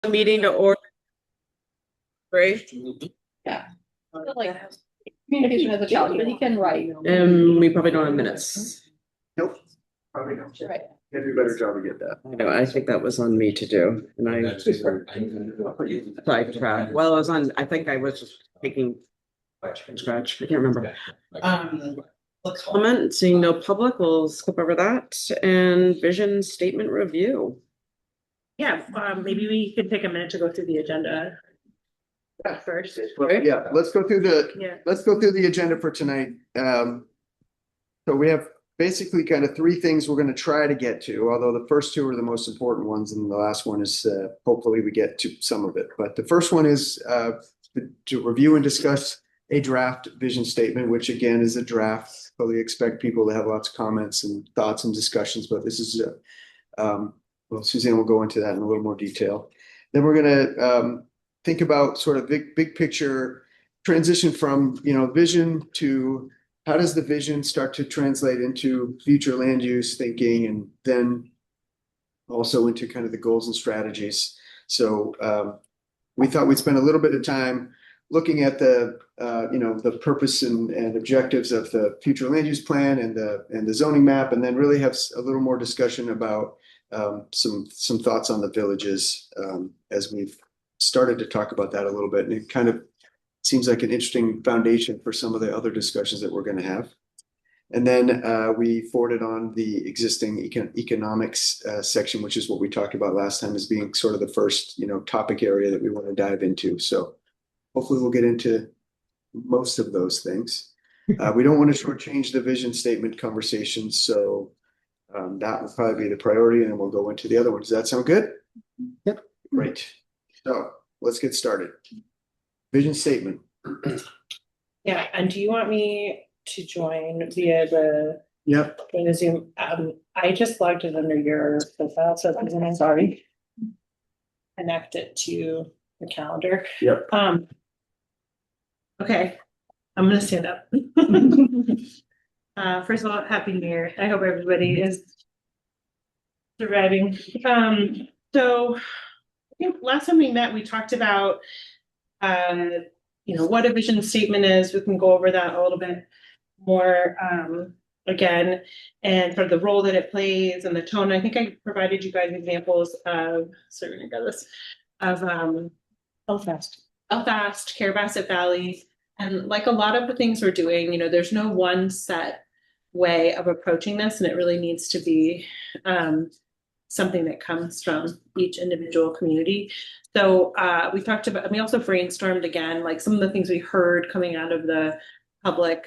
Meeting to order. Great. Yeah. Like communication is a challenge, but he can write. We probably don't have minutes. Nope, probably not. Right. You do a better job to get that. I know, I think that was on me to do, and I sidetracked. Well, I was on, I think I was just taking from scratch. I can't remember. Comment, seeing no public, we'll skip over that, and vision statement review. Yeah, maybe we could take a minute to go through the agenda first. Well, yeah, let's go through the agenda for tonight. So we have basically kind of three things we're going to try to get to, although the first two are the most important ones, and the last one is hopefully we get to some of it. But the first one is to review and discuss a draft vision statement, which again is a draft. Fully expect people to have lots of comments and thoughts and discussions, but this is well, Suzanne will go into that in a little more detail. Then we're going to think about sort of big picture transition from, vision to how does the vision start to translate into future land use thinking, and then also into kind of the goals and strategies. So we thought we'd spend a little bit of time looking at the purpose and objectives of the future land use plan and the zoning map, and then really have a little more discussion about some thoughts on the villages as we've started to talk about that a little bit. And it kind of seems like an interesting foundation for some of the other discussions that we're going to have. And then we forwarded on the existing economics section, which is what we talked about last time as being sort of the first, topic area that we want to dive into. So hopefully we'll get into most of those things. We don't want to shortchange the vision statement conversation. So that will probably be the priority, and then we'll go into the other ones. Does that sound good? Yep. Great. So let's get started. Vision statement. Yeah, and do you want me to join via the Zoom? I just logged it under your profile, so I'm sorry. Connect it to the calendar. Yep. Okay, I'm gonna stand up. First of all, Happy New Year. I hope everybody is surviving. So I think last time we met, we talked about what a vision statement is. We can go over that a little bit more again, and sort of the role that it plays and the tone. I think I provided you guys examples of Belfast, Carabasset Valley, and like a lot of the things we're doing, there's no one set way of approaching this, and it really needs to be something that comes from each individual community. So we talked about, and we also brainstormed again, like some of the things we heard coming out of the public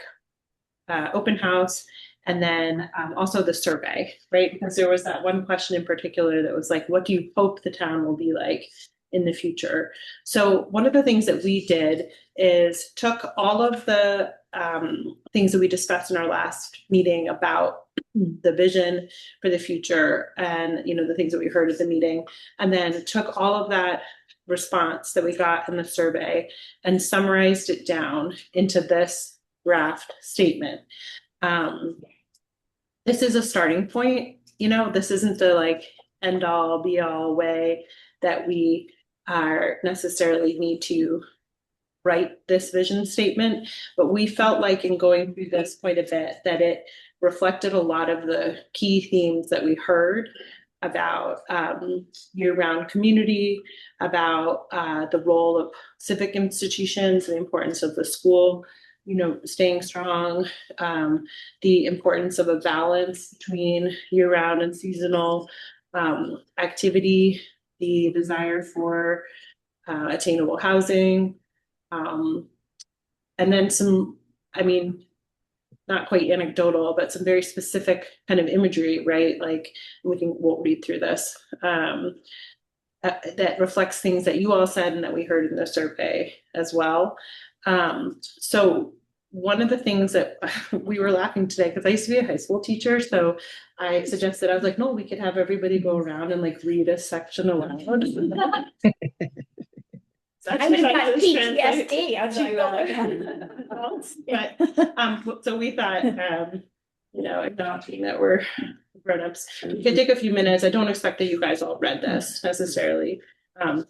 open house, and then also the survey, right? Because there was that one question in particular that was like, what do you hope the town will be like in the future? So one of the things that we did is took all of the things that we discussed in our last meeting about the vision for the future and the things that we heard at the meeting, and then took all of that response that we got in the survey and summarized it down into this draft statement. This is a starting point. This isn't the end all be all way that we are necessarily need to write this vision statement, but we felt like in going through this quite a bit that it reflected a lot of the key themes that we heard about year-round community, about the role of civic institutions, the importance of the school, staying strong, the importance of a balance between year-round and seasonal activity, the desire for attainable housing, and then some, not quite anecdotal, but some very specific kind of imagery, right? Like we'll read through this that reflects things that you all said and that we heard in the survey as well. So one of the things that we were laughing today, because I used to be a high school teacher, so I suggested, I was like, no, we could have everybody go around and read a section aloud. I'm in PTSD. I'll tell you but so we thought, acknowledging that we're grown-ups, we could take a few minutes. I don't expect that you guys all read this necessarily,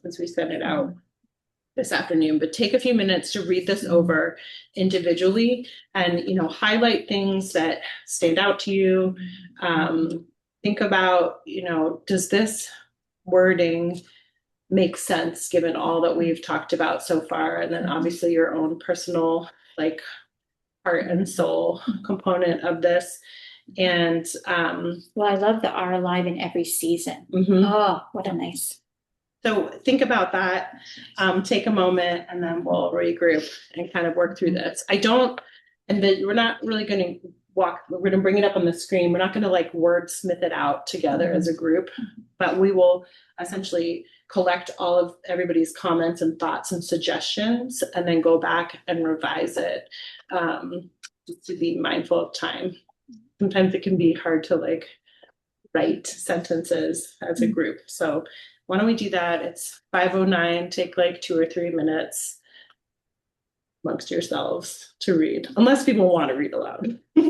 since we sent it out this afternoon, but take a few minutes to read this over individually and, highlight things that stand out to you. Think about, does this wording make sense given all that we've talked about so far? And then obviously your own personal, like, heart and soul component of this. And Well, I love the are alive in every season. mhm. Oh, what a nice. So think about that, take a moment, and then we'll regroup and kind of work through this. And then we're not really going to we're going to bring it up on the screen. We're not going to like wordsmith it out together as a group, but we will essentially collect all of everybody's comments and thoughts and suggestions, and then go back and revise it, just to be mindful of time. Sometimes it can be hard to like write sentences as a group. So why don't we do that? It's 5:09, take like 2 or 3 minutes amongst yourselves to read, unless people want to read aloud. I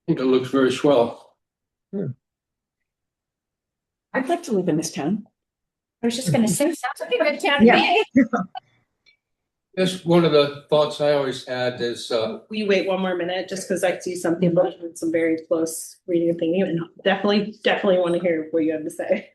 think it looks very swell. I'd like to live in this town. I was just gonna say, sounds like a good town to Yeah. me. Just one of the thoughts I always had is, Will you wait one more minute just because I see some people with some very close reading and thinking, and definitely want to hear what you have to say.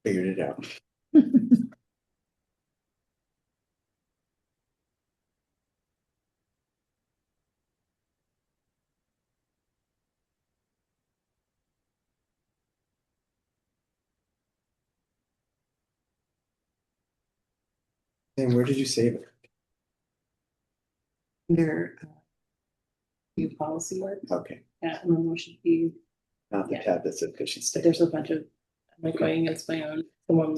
Figured it out. And where did you save it? Their new policy work. Okay, And then there should be, not the Yeah. tab that said fishing but stick. there's a bunch of, I'm like going against my own, someone.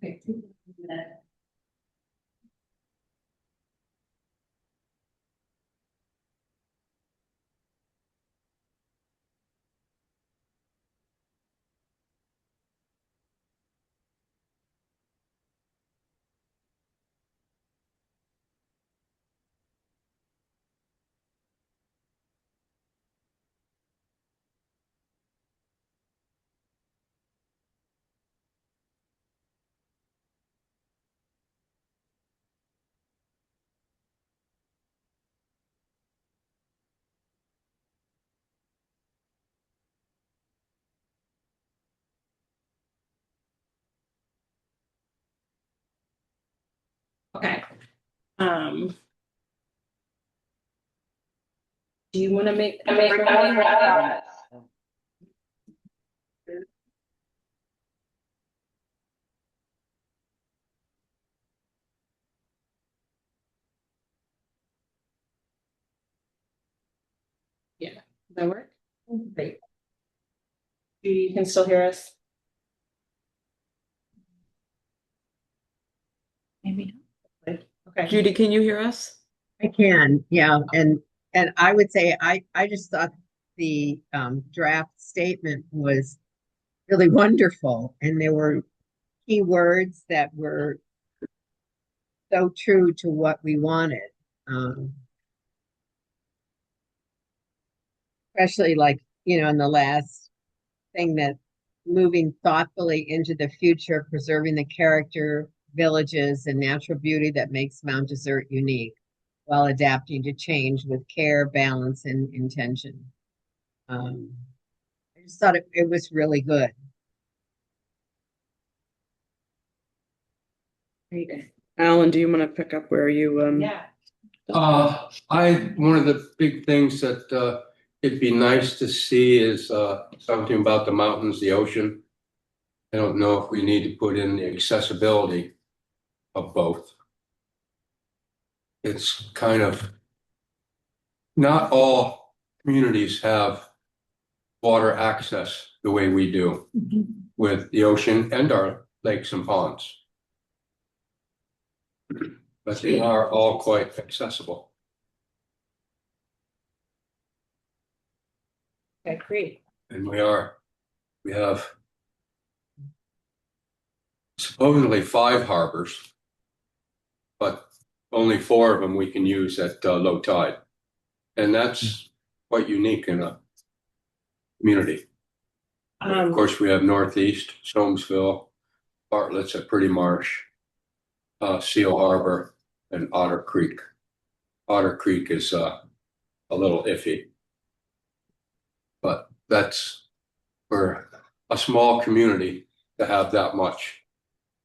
Okay. Okay. Do you want to make? Yeah, does that work? Great. You can still hear us? Maybe Okay. Judy, can you hear us? I can, yeah, and I would say I just thought the draft statement was really wonderful, and there were key words that were so true to what we wanted. Um, Especially like, in the last thing that moving thoughtfully into the future, preserving the character, villages, and natural beauty that makes Mount Desert unique, while adapting to change with care, balance, and intention. I just thought it was really good. Alan, do you want to pick up where you Yeah. one of the big things that it'd be nice to see is something about the mountains, the ocean. I don't know if we need to put in the accessibility of both. It's kind of, not all communities have water access the way we do. with the ocean and our lakes and ponds. But they are all quite accessible. Okay, great. And we have supposedly 5 harbors, but only 4 of them we can use at low tide. And that's quite unique in a community. Of course, we have Northeast, Stomesville, Bartlett's at Pretty Marsh, Seal Harbor, and Otter Creek. Otter Creek is a little iffy. But that's for a small community to have that much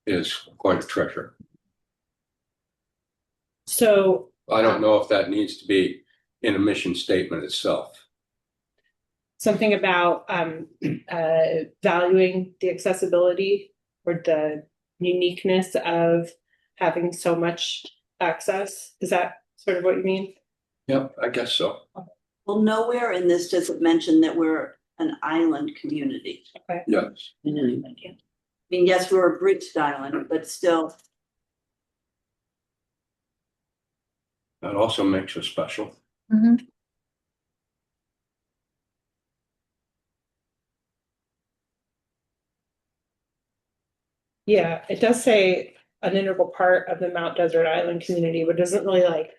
is quite a treasure. So I don't know if that needs to be in a mission statement itself. something about valuing the accessibility or the uniqueness of having so much access. Is that sort of what you mean? Yep, I guess so. Well, nowhere in this does it mention that we're an island community. Yes. I mean, yes, we're a bridged island, but still, That also makes us special. Yeah, it does say an integral part of the Mount Desert Island community, but doesn't really like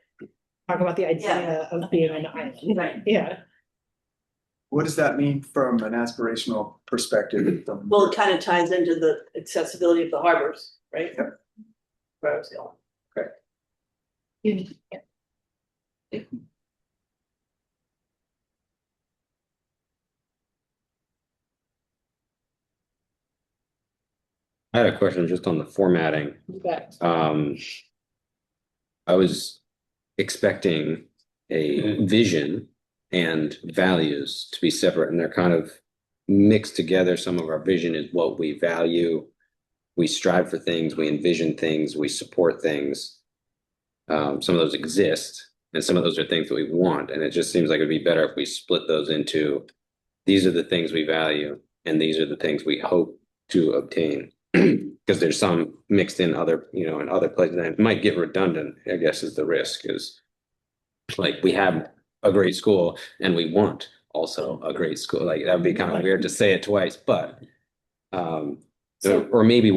talk about the idea of being an island. Right. Yeah. What does that mean from an aspirational perspective? well, it kind of ties into the accessibility of the harbors, right? Yep. Where I was going. I had a question just on the formatting. But I was expecting a vision and values to be separate, and they're kind of mixed together. Some of our vision is what we value. We strive for things, we envision things, we support things. Some of those exist, and some of those are things that we want. And it just seems like it'd be better if we split those into these are the things we value, and these are the things we hope to obtain. Because there's some mixed in other, in other places, and it might get redundant, I guess, is the risk. Is like we have a great school and we want also a great school. Like that would be kind of weird to say it twice, but or maybe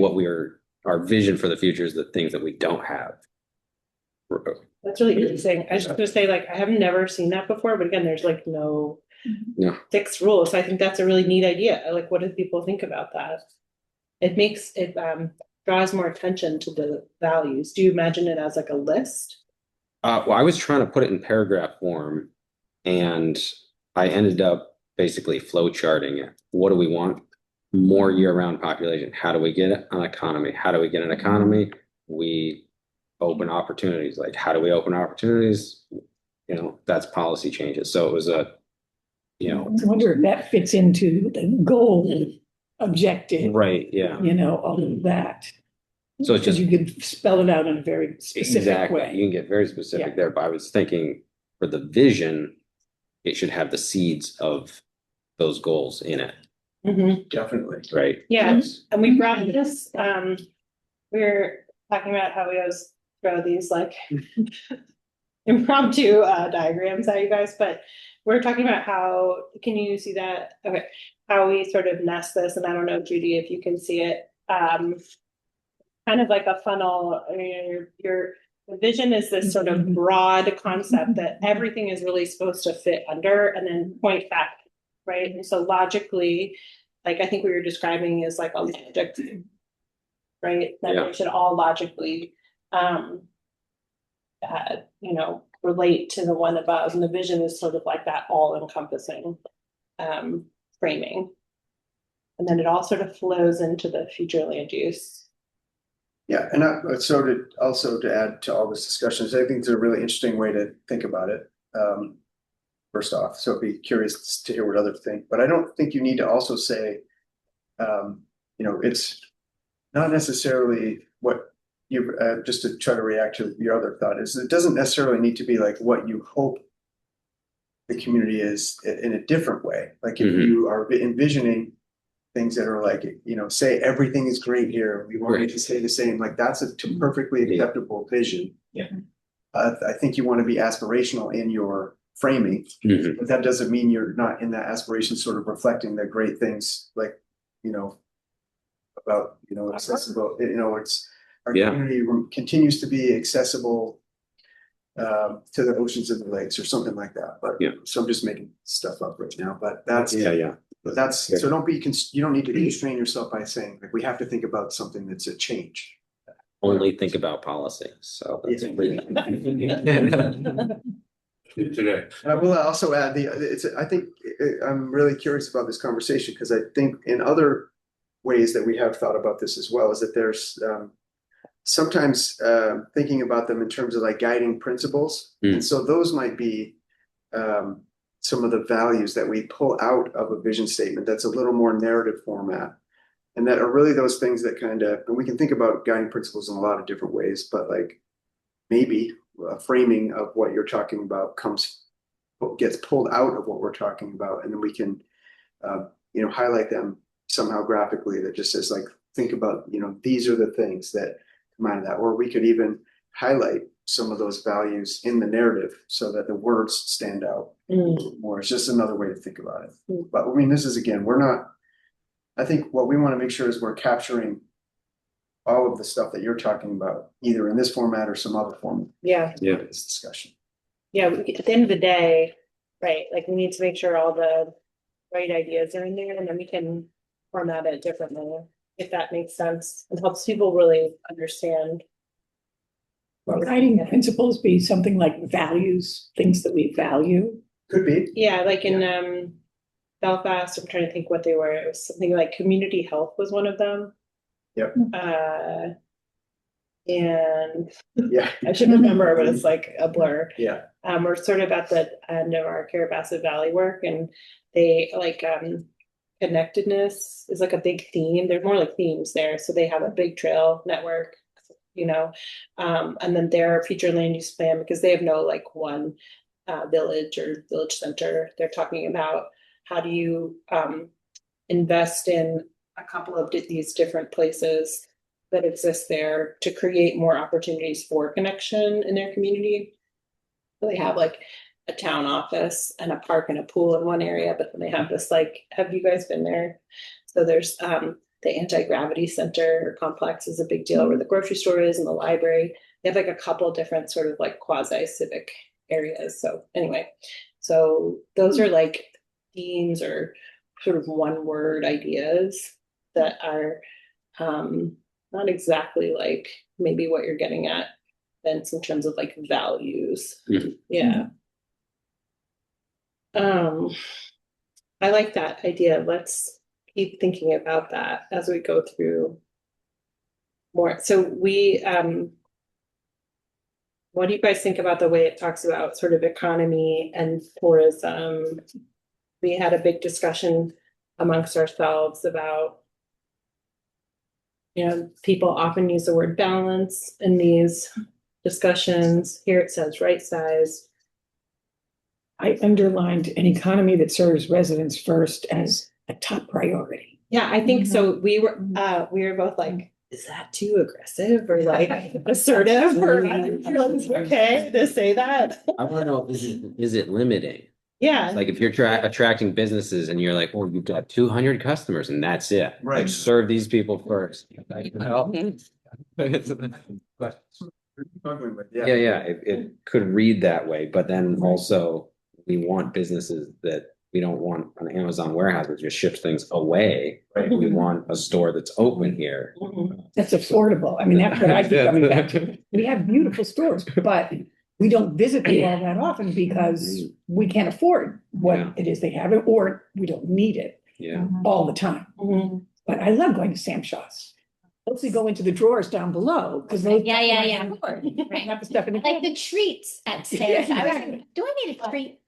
our vision for the future is the things that we don't have. that's really interesting. I was just gonna say, like, I have never seen that before, but again, there's like no fixed rules. So I think that's a really neat idea. Like, what do people think about that? It draws more attention to the values. Do you imagine it as like a list? Well, I was trying to put it in paragraph form, and I ended up basically flow charting it. What do we want? More year-round population. How do we get an economy? How do we get an economy? We open opportunities. Like, how do we open opportunities? That's policy changes. So it was I wonder if that fits into the goal objective, right. Yeah. All of that. So it's Because just you can spell it out in a very specific exactly. way. You can get very specific Yeah. there, but I was thinking for the vision, it should have the seeds of those goals in it, Definitely. right? Yeah, and we brought this, we were talking about how we always throw these like impromptu diagrams at you guys, but we're talking about how, can you see that? Okay, how we sort of nest this, and I don't know, Judy, if you can see it. Kind of like a funnel. I mean, your vision is this sort of broad concept that everything is really supposed to fit under and then point back, right? And so logically, like I think what you're describing is like a logic, right? That Yeah. they should all logically relate to the one above. And the vision is sort of like that all-encompassing framing. And then it all sort of flows into the future land use. Yeah, and to add to all this discussions, I think it's a really interesting way to think about it. First off, so I'd be curious to hear what others think, but I don't think you need to also say, it's not necessarily what you, just to try to react to your other thought, is it doesn't necessarily need to be like what you hope the community is in a different way. Like if you are envisioning things that are like, say everything is great here, we want it to stay the same, like that's a perfectly acceptable vision. Yeah. I think you want to be aspirational in your framing, but that doesn't mean you're not in that aspiration sort of reflecting the great things like, about, accessible, it's our community continues to be accessible to the oceans and the lakes or something like that. But so I'm just making stuff up right now, but that's so you don't need to constrain yourself by saying like we have to think about something that's a change. Only think about policy. So that's Today. And I will also add I think I'm really curious about this conversation because I think in other ways that we have thought about this as well is that there's sometimes thinking about them in terms of like guiding principles. And so those might be some of the values that we pull out of a vision statement that's a little more narrative format. And that are really those things that and we can think about guiding principles in a lot of different ways, but like maybe a framing of what you're talking about gets pulled out of what we're talking about. And then we can, highlight them somehow graphically that just says like, think about, these are the things that come out of that. Or we could even highlight some of those values in the narrative so that the words stand out more. It's just another way to think about it. But I mean, this is, again, I think what we want to make sure is we're capturing all of the stuff that you're talking about, either in this format or some other format. Yeah. This discussion. Yeah. At the end of the day, right, like we need to make sure all the right ideas are in there and then we can format it differently, if that makes sense. It helps people really understand. Guiding principles be something like values, things that we value. Could be. Yeah, like in Belfast, I'm trying to think what they were. It was something like community health was one of them. Yep. And Yeah, I should remember, but it's like a blur. Yeah. We're sort of at the end of our Carabasset Valley work, and they like connectedness is like a big theme. They're more like themes there. So they have a big trail network, and then their future land use plan, because they have no like one village or village center. They're talking about how do you invest in a couple of these different places that exist there to create more opportunities for connection in their community. So they have like a town office and a park and a pool in one area, but then they have this like, have you guys been there? So there's the anti-gravity center complex is a big deal where the grocery store is and the library. They have like a couple different sort of like quasi-civic areas. So anyway, so those are like themes or sort of one word ideas that are not exactly like maybe what you're getting at, Vince, in terms of like values. Yeah. I like that idea. Let's keep thinking about that as we go through more. So what do you guys think about the way it talks about sort of economy and tourism? We had a big discussion amongst ourselves about, people often use the word balance in these discussions. Here it says right size. I underlined an economy that serves residents first as a top priority. Yeah, I think so. We were both like, is that too aggressive or like assertive or okay to say that? I want to know, is it limiting? Yeah. Like if you're attracting businesses and you're like, well, you've got 200 customers and that's it. Right. Like serve these people first. Yeah. It could read that way, but then also we want businesses that we don't want an Amazon warehouse that just ships things away. Right. We want a store that's open here. That's affordable. I mean, that's what I keep coming back to. We have beautiful stores, but we don't visit them all that often because we can't afford what it is they have, or we don't need it all the time. But I love going to Sam Shaw's. Mostly go into the drawers down below because they Right. have the stuff in the Like the treats at Sam's. I was like, do I need a treat?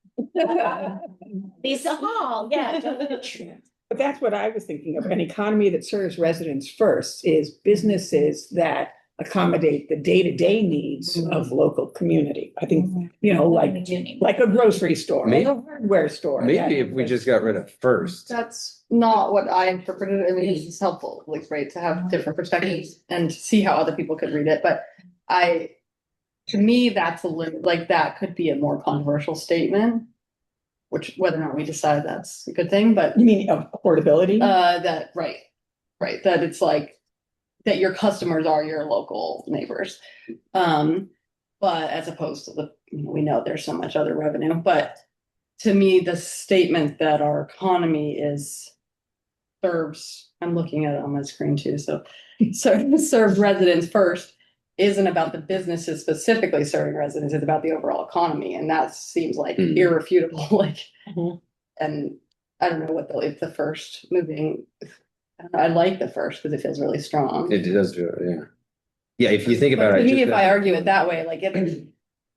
Lisa Hall, yeah. But that's what I was thinking of. An economy that serves residents first is businesses that accommodate the day-to-day needs of local community. I think, you know, We do need- like a grocery store, Maybe- a hardware store. Maybe if we just got rid of first. That's not what I interpreted. I mean, it's helpful, like, right, to have different perspectives and to see how other people could read it, but to me, that's a limit, like, that could be a more controversial statement. Which, whether or not we decide that's a good thing, but You mean of affordability? that, right, that it's like, that your customers are your local neighbors. But as opposed to we know there's so much other revenue, but to me, the statement that our economy serves, I'm looking at it on my screen too, so serve residents first isn't about the businesses specifically serving residents, it's about the overall economy, and that seems like irrefutable, like, and I don't know what if the first moving, I like the first because it feels really strong. It does do it, yeah. Yeah, if you think But about to it. me, just if as- I argue it that way, like,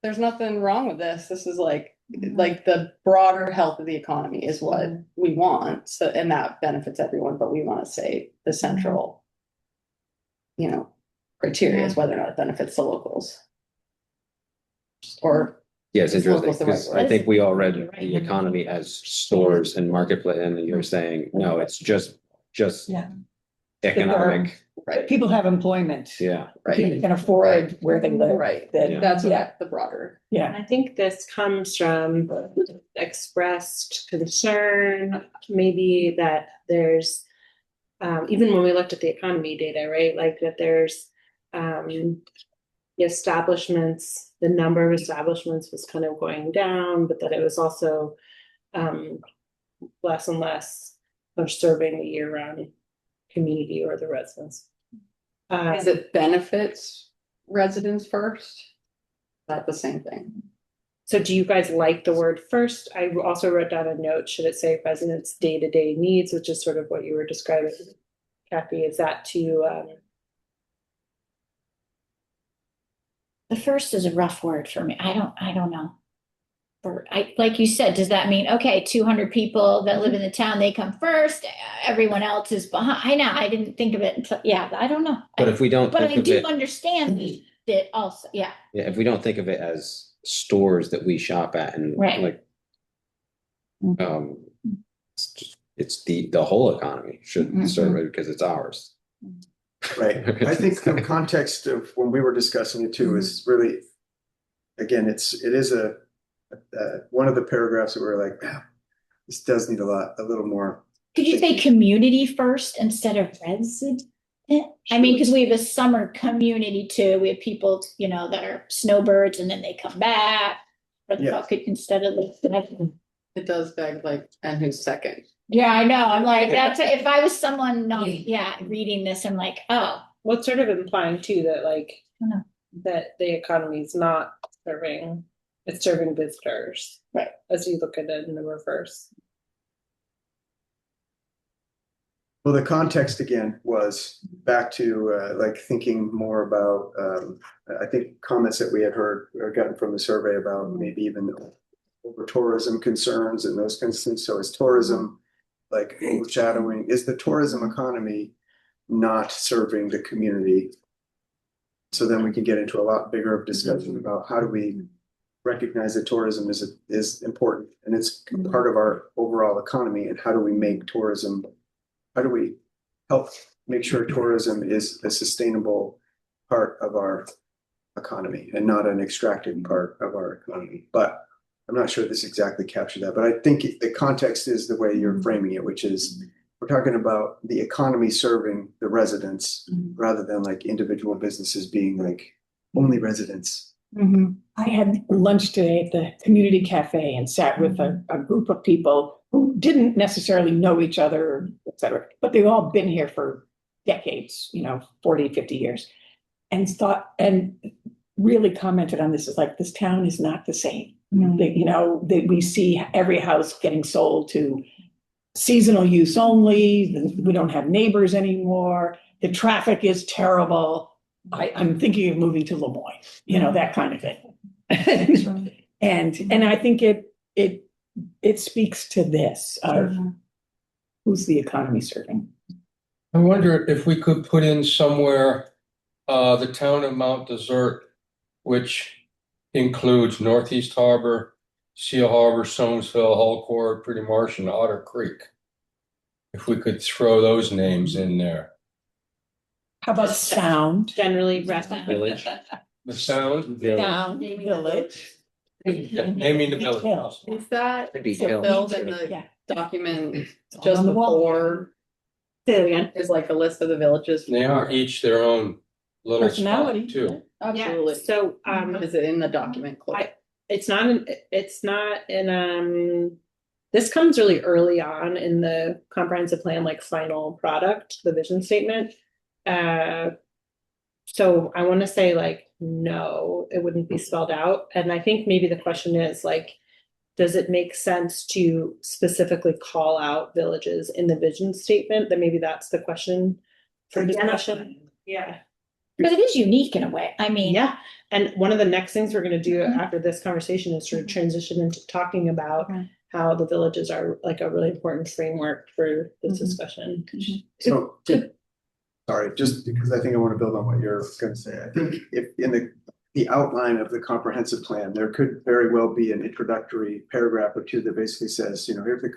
there's nothing wrong with this. This is like the broader health of the economy is what we want. So, and that benefits everyone, but we want to say the central, criteria is whether or not it benefits the locals. Or Yeah, it's Is interesting, locals the right because word? I think we all read You're right. the economy as stores and marketplace, and you're saying, no, it's just Yeah. economic, right, People have employment. yeah. right, Can afford where they live. right. That- Yeah. That's Yeah. what the broader. Yeah. And I think this comes from expressed concern, maybe that there's, even when we looked at the economy data, right, like that there's the establishments, the number of establishments was kind of going down, but that it was also less and less of serving the year-round community or the residents. Is it benefits residents first? Is that the same thing? So do you guys like the word first? I also wrote down a note, should it say residents' day-to-day needs, which is sort of what you were describing, Kathy, is that to, The first is a rough word for me. I don't know. Like you said, does that mean, okay, 200 people that live in the town, they come first, everyone else is behind? I know, I didn't think of it until, I don't know. But if we don't But think I of do it, understand that also, yeah, if we don't think of it as stores that we shop at and Right. like, it's the whole economy should serve it because it's ours. Right. I think the context of when we were discussing it too is really, again, it is one of the paragraphs that we're like, wow, this does need a little more. Could you say community first instead of resident? I mean, because we have a summer community too. We have people, that are snowbirds and then they come back. Yeah. Instead of the. It does beg like, and who's second? Yeah, I know. I'm like, if I was someone not, reading this, I'm like, oh. what's sort of implying too that like, I know. that the economy is not serving, it's serving visitors. Right. As you look at it in the reverse. Well, the context again was back to like thinking more about, I think comments that we had heard or gotten from the survey about maybe even over tourism concerns and those kinds of things. So is tourism like overshadowing, is the tourism economy not serving the community? So then we can get into a lot bigger of discussion about how do we recognize that tourism is important and it's part of our overall economy, and how do we make tourism, how do we help make sure tourism is a sustainable part of our economy and not an extractive part of our economy? But I'm not sure this exactly captured that, but I think the context is the way you're framing it, which is we're talking about the economy serving the residents rather than like individual businesses being like only residents. I had lunch today at the community cafe and sat with a group of people who didn't necessarily know each other, et cetera, but they've all been here for decades, 40, 50 years, and really commented on this. It's like, this town is not the same. We see every house getting sold to seasonal use only. We don't have neighbors anymore. The traffic is terrible. I'm thinking of moving to Lemoyne, that kind of thing. And I think it speaks to this of who's the economy serving. I wonder if we could put in somewhere The town of Mount Desert, which includes Northeast Harbor, Seal Harbor, Soamesville, Hulkord, Pretty Marsh, and Otter Creek. If we could throw those names in there. How about Sound? Generally, Village. The Sound, Sound Village. naming the village. Hill. Is that Could be fulfilled in Yeah. the document All just on the wall. before? Say it again. Is like a list of the villages. They are each their own little spot Personality. too. Absolutely. So, Is it in the document? Chloe? it's not this comes really early on in the comprehensive plan, like final product, the vision statement. So I want to say like, no, it wouldn't be spelled out. And I think maybe the question is like, does it make sense to specifically call out villages in the vision statement? That maybe that's the question for discussion. Yeah. But it is unique in a way. I mean, Yeah, and one of the next things we're gonna do after this conversation is sort of transition into talking about Okay. how the villages are like a really important framework for this Mhm. discussion. So, sorry, just because I think I want to build on what you're going to say. I think if in the outline of the comprehensive plan, there could very well be an introductory paragraph or two that basically says, here's the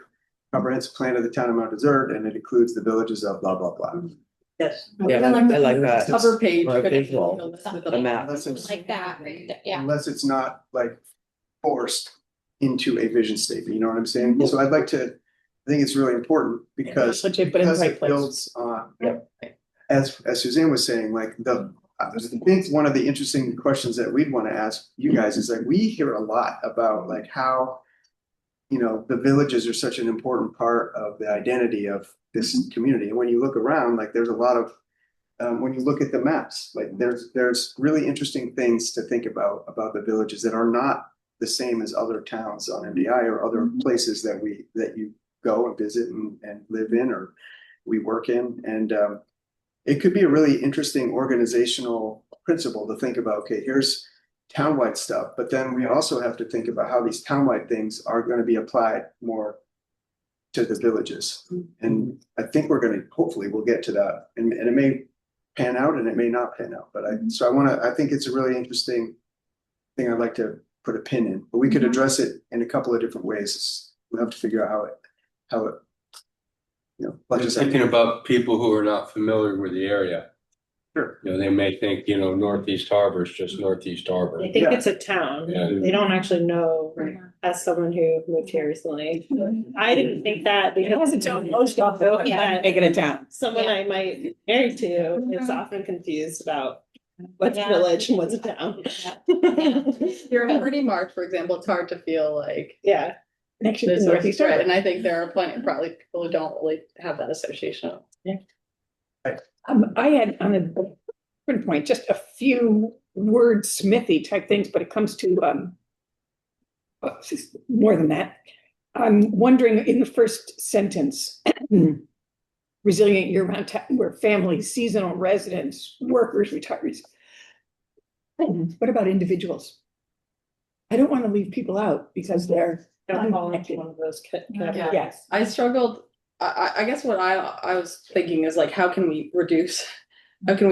comprehensive plan of the town of Mount Desert, and it includes the villages of blah, blah, blah. Yes. Yeah, I like that. Cover page. Or a could visual. go with A map. Unless it's, like that, yeah. unless it's not like forced into a vision statement, you know what I'm saying? So I think it's really important because Put it in the because right it place. builds on, Yep. as Suzanne was saying, like I think one of the interesting questions that we'd want to ask you guys is like, we hear a lot about like how, the villages are such an important part of the identity of this community. And when you look around, like there's a lot of, when you look at the maps, like there's really interesting things to think about the villages that are not the same as other towns on MDI or other places that you go and visit and live in or we work in. And it could be a really interesting organizational principle to think about, okay, here's townwide stuff, but then we also have to think about how these townwide things are going to be applied more to the villages. And I think hopefully we'll get to that. And it may pan out and it may not pan out, but I think it's a really interesting thing I'd like to put a pin in, but we could address it in a couple of different ways. We'll have to figure out how it Just thinking about people who are not familiar with the area. Sure. They may think, Northeast Harbor is just Northeast Harbor. They think Yeah. it's a town. Yeah. They don't actually know, as someone who moved here recently. I didn't think that It has its own post office, but Yeah. make it a town. someone I might be married to is often confused about what's a Yeah. village and what's a town. You're in Pretty Marsh, for example, it's hard to feel like Yeah. Connection to there's Northeast right, Harbor. and I think there are plenty, probably people who don't really have that association. I had on a different point, just a few wordsmithy type things, but it comes to more than that. I'm wondering in the first sentence, resilient year-round town where families, seasonal residents, workers, retirees. What about individuals? I don't want to leave people out because they're Don't fall into one of those categories. yes. I struggled, I guess what I was thinking is like, how can we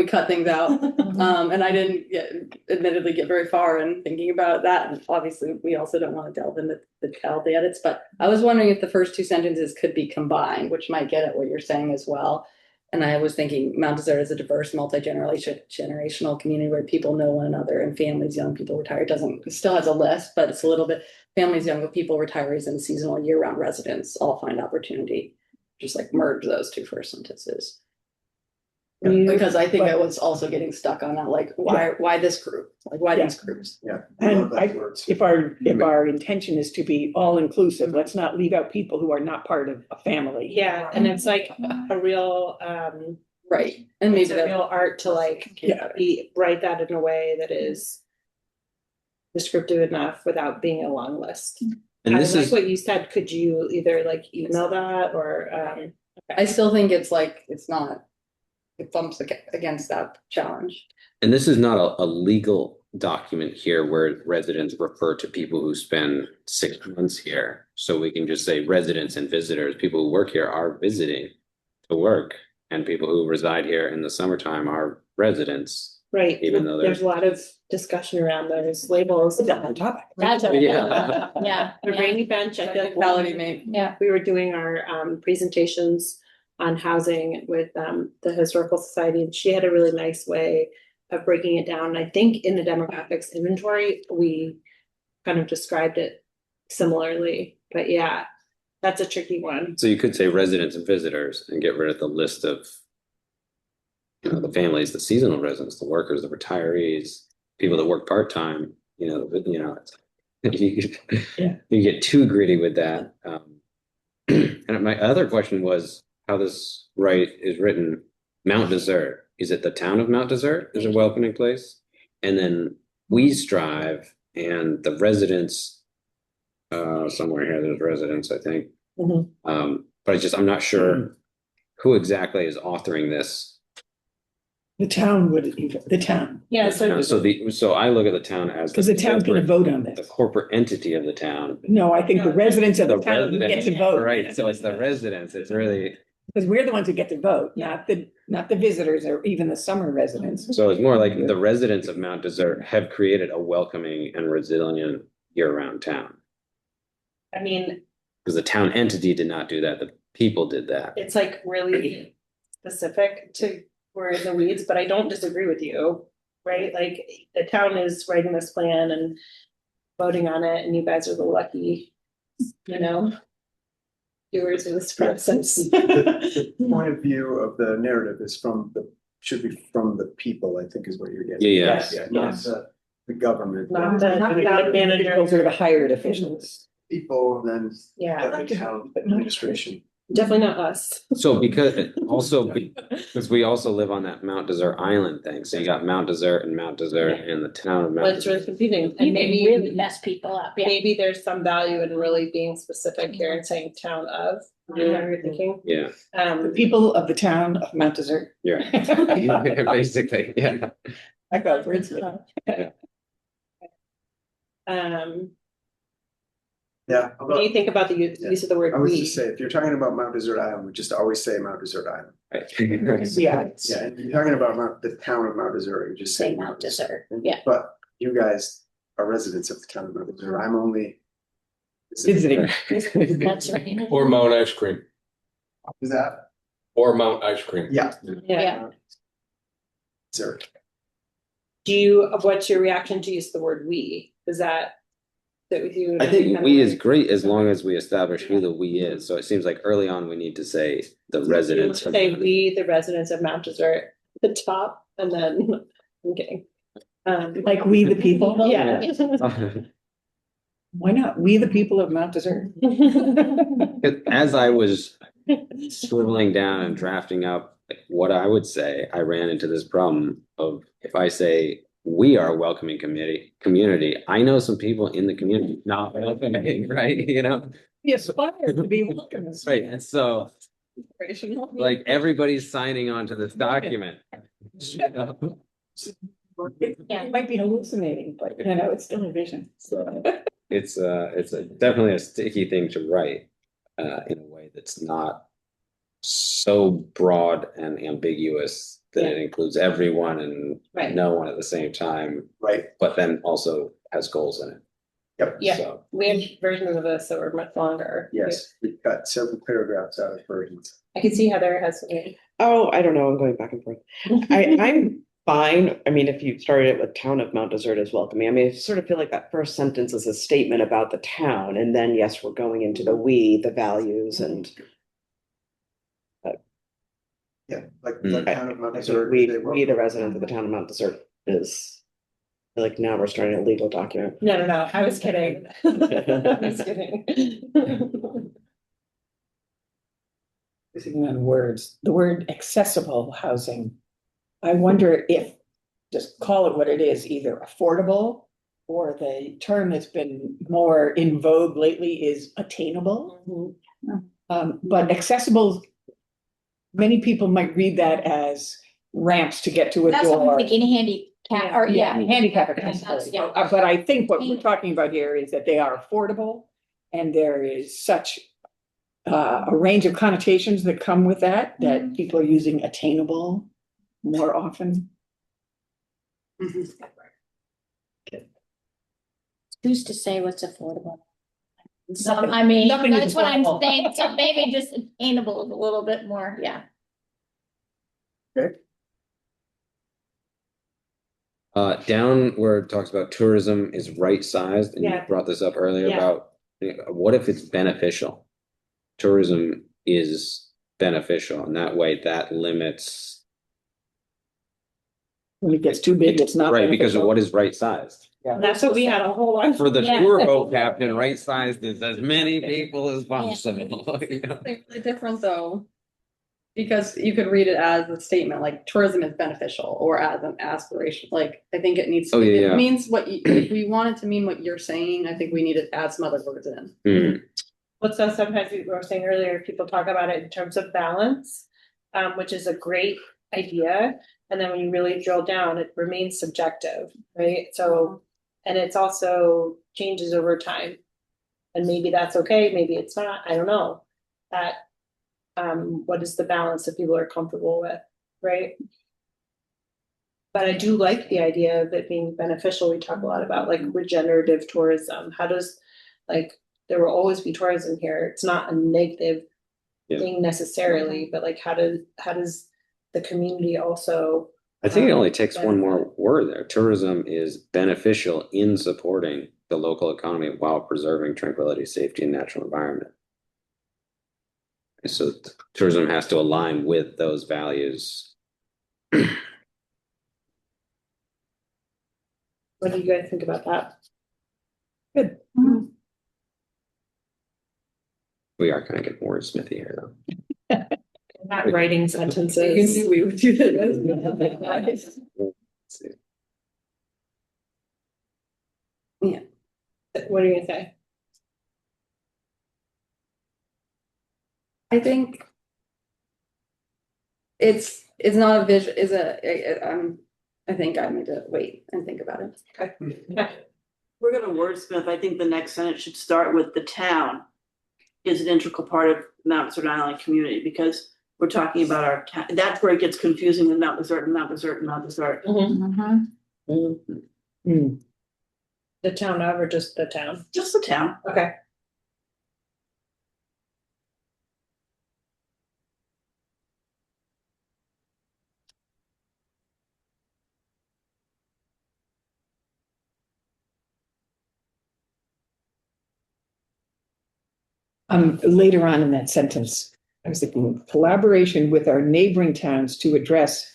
cut things out? And I didn't admittedly get very far in thinking about that. And obviously, we also don't want to delve into all the edits, but I was wondering if the first two sentences could be combined, which might get at what you're saying as well. And I was thinking Mount Desert is a diverse, multi-generational community where people know one another and families, young people, retired. It still has a list, but it's a little bit families, young people, retirees, and seasonal year-round residents all find opportunity. Just like merge those two first sentences. Because I think I was also getting stuck on that, like, why this group? Like, why these groups? Yeah. And if our intention is to be all inclusive, let's not leave out people who are not part of a family. Yeah, and it's like a real Right. And it's maybe a real art to like write that in a way that is descriptive enough without being a long list. And this like is what you said. Could you either like email that or I still think it's like it bumps against that challenge. And this is not a legal document here where residents refer to people who spend 6 months here. So we can just say residents and visitors, people who work here are visiting to work, and people who reside here in the summertime are residents. Right, Even though there's a lot of discussion around those labels. It's a hot topic. That's a. Yeah. Yeah. The Rainy Bench, I feel like Melody made. Yeah. we were doing our presentations on housing with the Historical Society, and she had a really nice way of breaking it down. And I think in the demographics inventory, we kind of described it similarly, but yeah, that's a tricky one. So you could say residents and visitors and get rid of the list of, you know, the families, the seasonal residents, the workers, the retirees, people that work part-time, Yeah. you get too greedy with that. And my other question was how this is written. Mount Desert, is it the town of Mount Desert is a welcoming place? And then we strive and the residents, somewhere here, there's residents, I think. But I'm not sure who exactly is authoring this. The town, Yeah, so So I look at the town as because the town's gonna vote on the this. corporate entity of the town. No, I think the residents of the The town get residents, to vote. right? So it's the residents. It's really, Because we're the ones who get to vote, not the visitors or even the summer residents. so it's more like the residents of Mount Desert have created a welcoming and resilient year-round town. I mean, Because the town entity did not do that. The people did that. it's like really specific to we're in the weeds, but I don't disagree with you, right? Like the town is writing this plan and voting on it, and you guys are the lucky, doers of this process. The point of view of the narrative is should be from the people, I think is what you're getting. Yeah. Yeah, not the government. Not the town manager. Those are the hired officials. People, and then Yeah, the town administration. definitely not us. So because we also live on that Mount Desert Island thing. So you got Mount Desert and Mount Desert and the town of Well, Mount it's really Desert. confusing, You and can maybe really mess people up. Yeah. maybe there's some value in really being specific here and saying town of. You know what you're thinking? Yeah, The people of the town of Mount Desert. yeah. Basically, yeah. I got words for that. Yeah. What do you think about the use of the word I was we? just say, if you're talking about Mount Desert Island, we just always say Mount Desert Island. Yeah. Yeah, and you're talking about the town of Mount Desert, you just say Say Mount Desert. Yeah. But you guys are residents of the town of Mount Desert. I'm only Visiting. That's right. Or Mount Ice Cream, Is that? or Mount Ice Cream. Yeah. Yeah. Desert. What's your reaction to use the word we? Does that fit with you? I think we is great as long as we establish who the we is. So it seems like early on we need to say the residents. Say we, the residents of Mount Desert, the top, and then, I'm kidding. Like we the people? Yeah. Why not? We the people of Mount Desert. As I was scribbling down and drafting up what I would say, I ran into this problem of if I say we are a welcoming community, I know some people in the community not welcoming, right? We aspire to be welcome. Right. And so like everybody's signing on to this document. It might be hallucinating, but it's still a vision. So it's definitely a sticky thing to write in a way that's not so broad and ambiguous that it includes everyone and Right. no one at the same time, Right. but then also has goals in it. Yep. Yeah. So, We have versions of this that were much longer. Yes, we've got several paragraphs out of versions. I can see Heather has something. Oh, I don't know. I'm going back and forth. I'm fine. I mean, if you started it with town of Mount Desert is welcoming. I mean, I sort of feel like that first sentence is a statement about the town. And then, yes, we're going into the values and Yeah, like I- town of Mount I Desert. think they we, the welcome- residents of the town of Mount Desert is like now we're starting a legal document. No, I was kidding. I was kidding. Thinking on words, the word accessible housing. I wonder if, just call it what it is, either affordable or the term that's been more in vogue lately is attainable. But accessible, many people might read that as ramps to get to a That's what I'm door. thinking, handicap, or Handicap That's- accessibility. yeah. But I think what we're talking about here is that they are affordable and there is such a range of connotations that come with that people are using attainable more often. Who's to say what's affordable? So, Nothing- I mean, nothing is that's what I'm affordable. saying, so maybe just attainable a little bit more, yeah. Down where it talks about tourism is right sized, and you Yeah. brought this up earlier Yeah. about what if it's beneficial? Tourism is beneficial, and that way that limits, When it gets too big, it's not. right, because of beneficial. what is right sized. That's what we had a whole lot. For the Yeah. tour boat captain, right sized is as many people as possible. You know? Something really different though. Because you could read it as a statement like tourism is beneficial or as an aspiration. Like I think it needs to Oh, yeah, it yeah. means what you, if we want it to mean what you're saying, I think we need to add some other words in. Mhm. But so sometimes we were saying earlier, people talk about it in terms of balance, which is a great idea. And then when you really drill down, it remains subjective, right? So, and it's also changes over time. And maybe that's okay, maybe it's not, I don't know. That, what is the balance that people are comfortable with, right? But I do like the idea of it being beneficial. We talk a lot about like regenerative tourism. How does, like, there will always be tourism here. It's not a negative Yeah. thing necessarily, but like, how does the community also? I think it only takes one more word there. Tourism is beneficial in supporting the local economy while preserving tranquility, safety, and natural environment. So tourism has to align with those values. What do you guys think about that? Good. We are kind of getting wordsmithy here, though. Not writing sentences. You knew we would do that. Let's see. What are you gonna say? I think it's not a vision, I think I need to wait and think about it. Okay. We're gonna wordsmith. I think the next sentence should start with the town is an integral part of Mount Desert Island community, because we're talking about our town. That's where it gets confusing with Mount Desert and Mount Desert and Mount Desert. Mhm. Hmm. The town of or just the town? Just the town. Okay. Later on in that sentence, I was thinking collaboration with our neighboring towns to address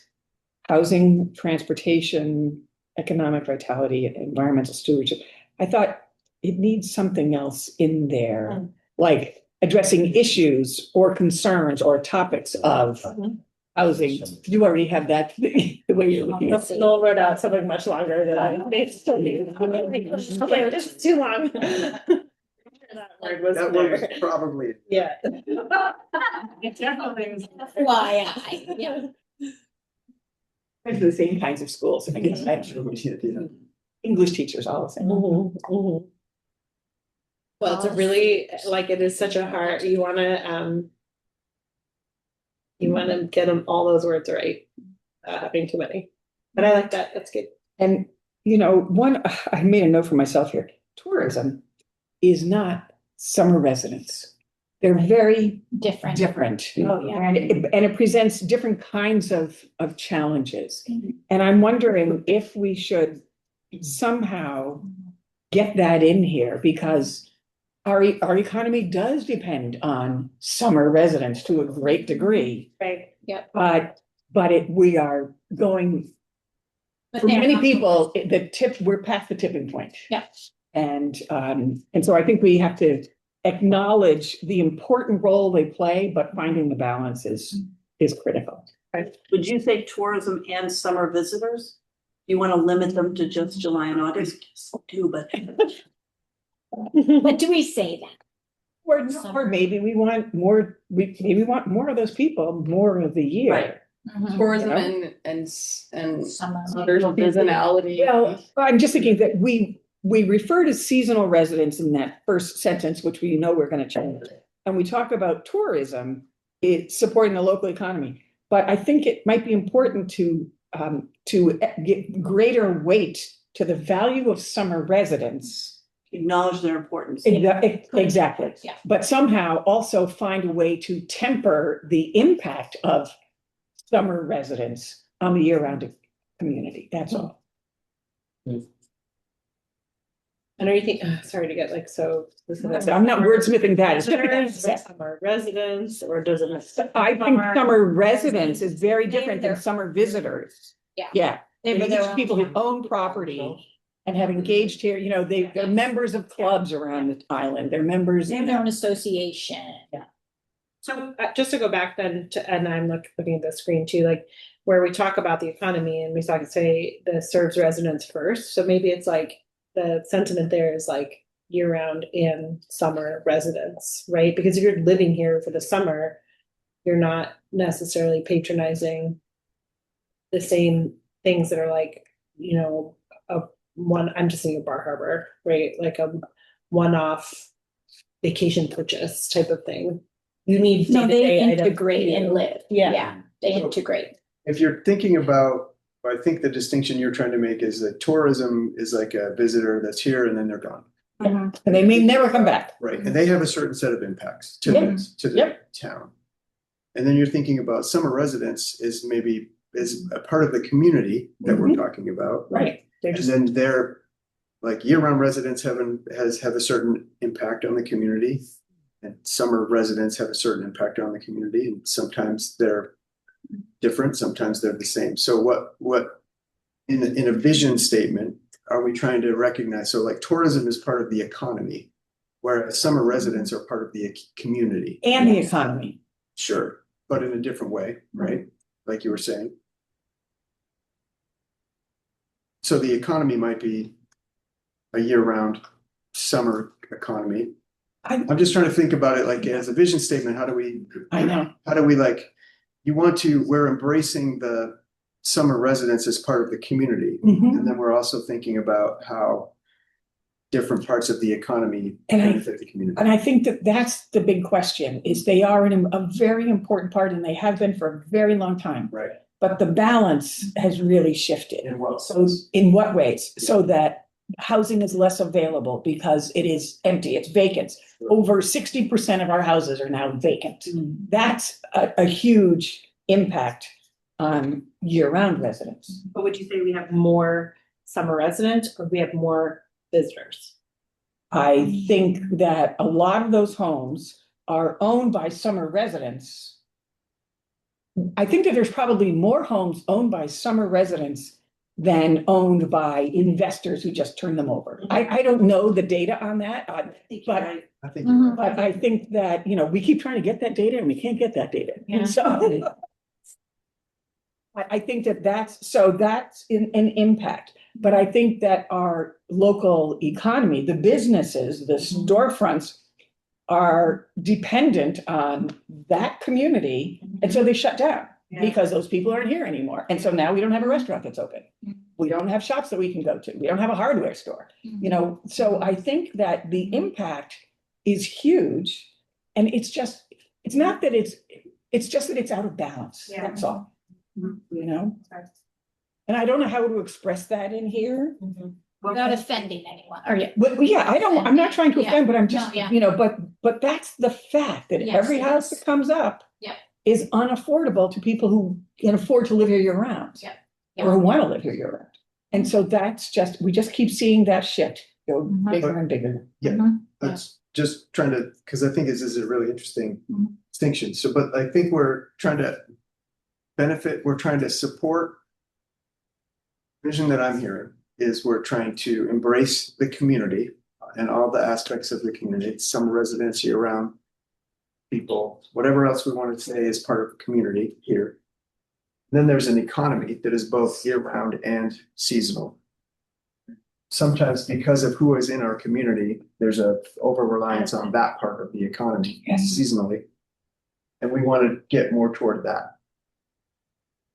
housing, transportation, economic vitality, and environmental stewardship. I thought it needs something else in there, like addressing issues or concerns or topics of housing. You already have that the way you're looking at it. Noel wrote out something much longer than I. It's like, this is too long. That word was That word was there. probably. Yeah. It definitely was. FYI, yeah. It's the same kinds of schools, I guess, English teachers, all the same. Well, it's a really, like, it is such a hard, you wanna get them, all those words right, having too many, but I like that, that's good. And, I made a note for myself here. Tourism is not summer residence. They're very Different. different. Oh, yeah. And it presents different kinds of challenges. And I'm wondering if we should somehow get that in here, because our economy does depend on summer residents to a great degree. Right, yeah. But we are going, But for they're many not- people, we're past the tipping point. Yeah. And so I think we have to acknowledge the important role they play, but finding the balance is critical. Would you say tourism and summer visitors? You want to limit them to just July and August? Yes, I do, but. But do we say that? Or maybe we want more, maybe we want more of those people, more of the year. Right. Mhm. Tourism Yeah. and Summer. other seasonality. Well, I'm just thinking that we refer to seasonal residents in that first sentence, which we know we're gonna change. And we talk about tourism, it's supporting the local economy. But I think it might be important to to give greater weight to the value of summer residence. Acknowledge their importance. Exactly. Yeah. But somehow also find a way to temper the impact of summer residence on the year-round community. That's all. And are you think, sorry to get like so. I'm not wordsmithing that. Summer residents, or does it? I think summer residence is very different than summer visitors. Yeah. Yeah. They have These their are people who own- own property and have engaged here, you know, they're members of clubs around the island. They're members. They have their own association. Yeah. So just to go back then to, and I'm looking at the screen too, like where we talk about the economy and we talk say the serves residents first. So maybe it's like the sentiment there is like year round and summer residents, right? Because if you're living here for the summer, you're not necessarily patronizing the same things that are like, you know, I'm just thinking of Bar Harbor, right? Like a one-off vacation purchase type of thing. You need No, they day-to-day items integrate and too. live. Yeah. They So- integrate. If you're thinking about, I think the distinction you're trying to make is that tourism is like a visitor that's here and then they're gone. And they may never come back. Right, and they have a certain set of impacts to Yep. this, to the Yep. town. And then you're thinking about summer residence is maybe is a part of the community that we're talking about. Right. They're And just, then they're like year-round residents have a certain impact on the community. And summer residents have a certain impact on the community, and sometimes they're different, sometimes they're the same. So what in a vision statement are we trying to recognize? So like tourism is part of the economy, whereas summer residents are part of the community. and the economy. Sure, but in a different way, right? Like you were saying. So the economy might be a year-round summer economy. I'm just trying to think about it like as a vision statement, how do we like, we're embracing the summer residents as part of the community. Mhm. And then we're also thinking about how different parts of the economy And I- benefit the community. And I think that that's the big question, is they are a very important part and they have been for a very long time. Right. But the balance has really shifted. In what So in what ways? So that housing is less available because it is empty, it's vacant. Over 60% of our houses are now vacant. That's a huge impact on year-round residents. But would you say we have more summer residents or we have more visitors? I think that a lot of those homes are owned by summer residents. I think that there's probably more homes owned by summer residents than owned by investors who just turn them over. I don't know the data on that, but I think Mhm. but I think that, you know, we keep trying to get that data and we can't get that data. Yeah. So I think that's an impact. But I think that our local economy, the businesses, the storefronts are dependent on that community. And so they shut down because those people aren't here anymore. And so now we don't have a restaurant that's open. We don't have shops that we can go to. We don't have a hardware store, you know? So I think that the impact is huge. And it's just that it's out of balance. Yeah. That's all, you know? And I don't know how to express that in here. Without offending anyone. Or yeah. But yeah, I'm not trying to Yeah. offend, but I'm just, No, yeah. you know, but that's the fact that Yes, every it house is. that comes up Yeah. is unaffordable to people who can afford to live here year round. Yeah. Or who want to live here year round. And so we just keep seeing that shift go Mhm. bigger and bigger. That's just trying to, because I think this is a really interesting Mhm. distinction. So, but I think we're trying to support. Vision that I'm hearing is we're trying to embrace the community and all the aspects of the community, some residents year round. People, whatever else we want to say is part of the community here. Then there's an economy that is both year round and seasonal. Sometimes because of who is in our community, there's a over reliance on that part of the economy seasonally. And we want to get more toward that.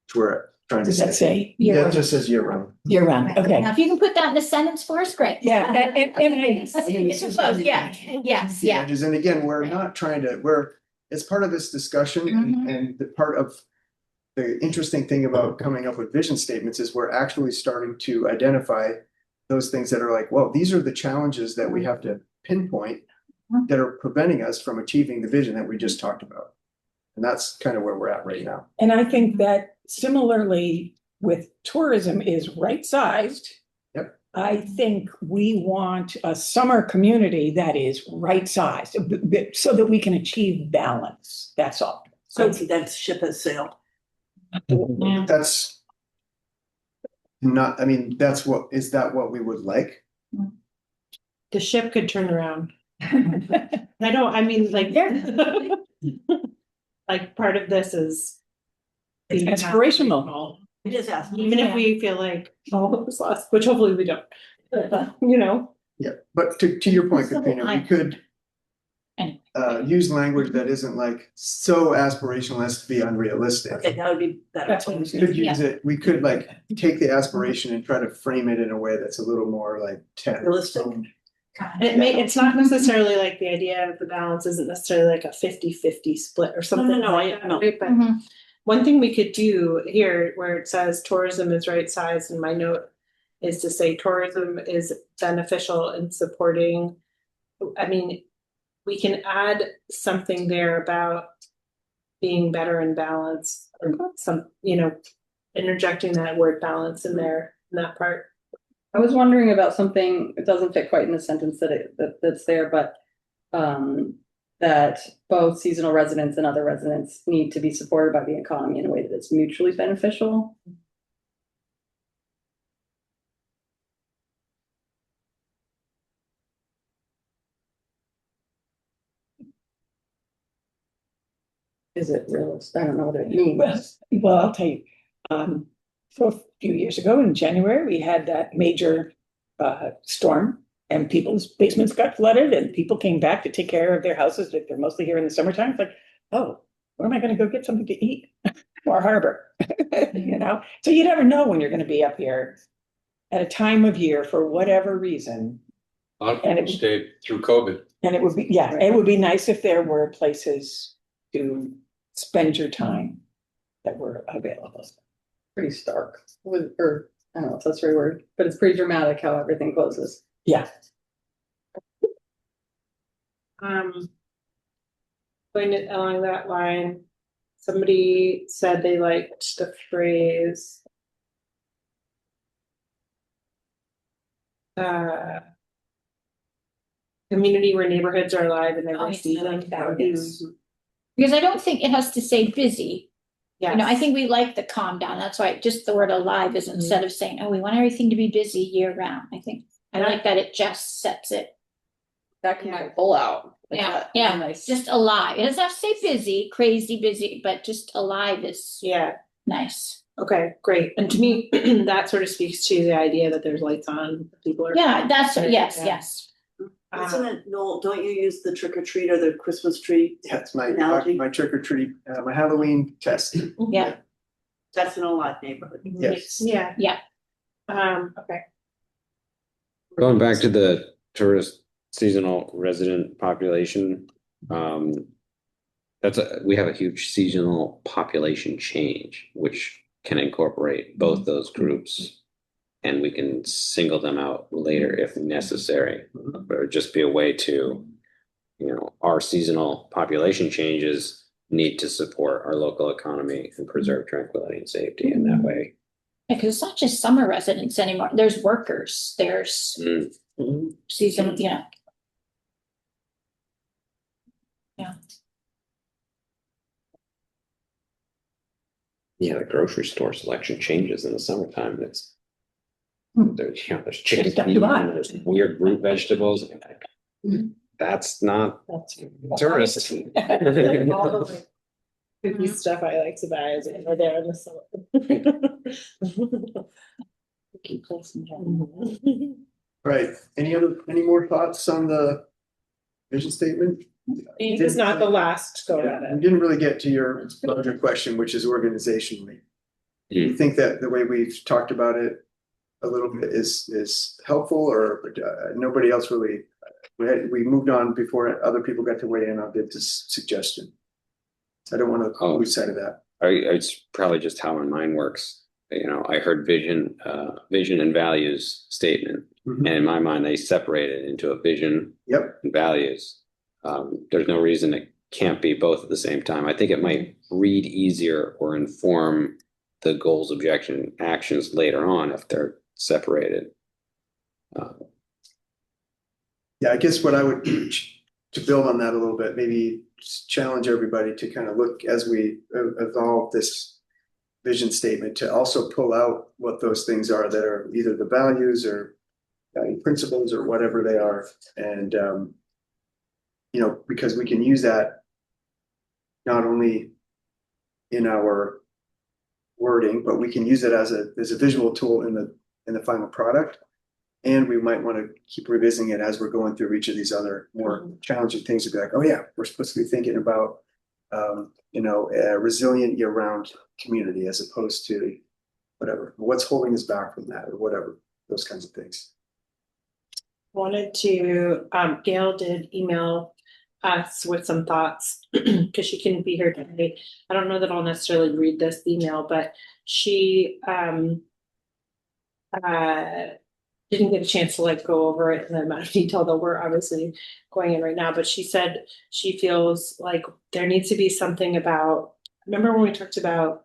Which we're trying to Does that say Yeah, it just says year round. year round? Okay. Now, if you can put that in a sentence for us, great. Yeah, and Yes, The edges. And again, we're not trying to, it's part of this discussion and the part of the interesting thing about coming up with vision statements is we're actually starting to identify those things that are like, well, these are the challenges that we have to pinpoint that are preventing us from achieving the vision that we just talked about. And that's kind of where we're at right now. And I think that similarly with tourism is right-sized. Yep. I think we want a summer community that is right-sized so that we can achieve balance. That's all. So that ship has sailed. That's not, I mean, is that what we would like? The ship could turn around. I mean, like, like part of this is It's aspirational. It is asking. even if we feel like all of us lost, which hopefully we don't. You know, Yeah, but to your point, Katrina, we could use language that isn't like so aspirational as to be unrealistic. Okay, that would be better. That's what I'm We saying. could use it, we could like take the aspiration and try to frame it in a way that's a little more like Realistic. it's not necessarily like the idea of the balance isn't necessarily like a 50-50 split or something. No, like I that, know. right? But one thing we could do here where it says tourism is right sized, and my note is to say tourism is beneficial in supporting. I mean, we can add something there about being better in balance, or some, interjecting that word balance in there, in that part. I was wondering about something, it doesn't fit quite in the sentence that's there, but that both seasonal residents and other residents need to be supported by the economy in a way that is mutually beneficial. Is it realistic? I don't know what it means. Well, I'll tell you, so a few years ago in January, we had that major storm and people's basements got flooded and people came back to take care of their houses. They're mostly here in the summertime. It's like, oh, where am I going to go get something to eat? Or harbor, So you never know when you're going to be up here at a time of year for whatever reason. A lot of people stayed through COVID. And it would be, it would be nice if there were places to spend your time that were available. Pretty stark, or I don't know if that's the right word, but it's pretty dramatic how everything closes. Yeah. Going along that line, somebody said they liked the phrase community where neighborhoods are alive in every season. Because I don't think it has to say busy. Yes. I think we like the calm down. That's why just the word alive is instead of saying, oh, we want everything to be busy year round. I like that it just sets it. That can pull out. Nice. Just alive. It doesn't have to say busy, crazy busy, but just alive is nice. Okay, great. And to me, that sort of speaks to the idea that there's lights on, people are. Yeah, that's, yes. Isn't it, Noel, don't you use the trick or treat or the Christmas tree? Yeah, it's my analogy? my trick or treat, my Halloween test. Yeah. That's an alive neighborhood. Yes. Yeah. Yeah. Okay. Going back to the tourist seasonal resident population, we have a huge seasonal population change, which can incorporate both those groups. And we can single them out later if necessary. But it would just be a way to, our seasonal population changes need to support our local economy and preserve tranquility and safety in that way. Yeah, because it's not just summer residents anymore. There's workers, there's season, Yeah. Yeah, the grocery store selection changes in the summertime. There's chicken, there's weird root vegetables. That's not tourist. All the cookie stuff I like to buy is over there in the summer. Right, any more thoughts on the vision statement? It's not the last go at We it. didn't really get to your larger question, which is organizationally. Do you think that the way we've talked about it a little bit is helpful, or nobody else really? We moved on before other people got to weigh in on this suggestion. I don't want to lose sight of that. it's probably just how my mind works. You know, I heard vision and values statement, Mhm. and in my mind, they separate it into a vision Yep. and values. There's no reason it can't be both at the same time. I think it might read easier or inform the goals, objection, actions later on if they're separated. Yeah, I guess what I would, to build on that a little bit, maybe just challenge everybody to kind of look as we evolve this vision statement to also pull out what those things are that are either the values or principles or whatever they are. And, you know, because we can use that not only in our wording, but we can use it as a visual tool in the final product. And we might want to keep revisiting it as we're going through each of these other more challenging things to be like, oh yeah, we're supposed to be thinking about, you know, a resilient year-round community as opposed to whatever, what's holding us back from that or whatever, those kinds of things. Wanted to, Gail did email us with some thoughts because she couldn't be here today. I don't know that I'll necessarily read this email, but she didn't get a chance to like go over it in the amount of detail that we're obviously going in right now, but she said she feels like there needs to be something about, remember when we talked about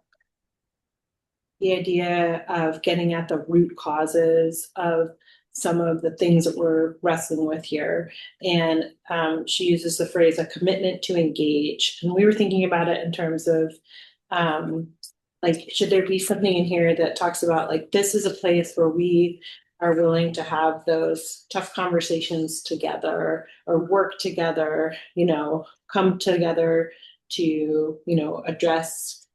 the idea of getting at the root causes of some of the things that we're wrestling with here. And she uses the phrase, a commitment to engage. And we were thinking about it in terms of like, should there be something in here that talks about like, this is a place where we are willing to have those tough conversations together or work together, you know, come together to, you know, address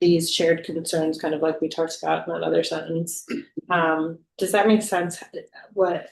these shared concerns, kind of like we talked about in that other sentence. Does that make sense? What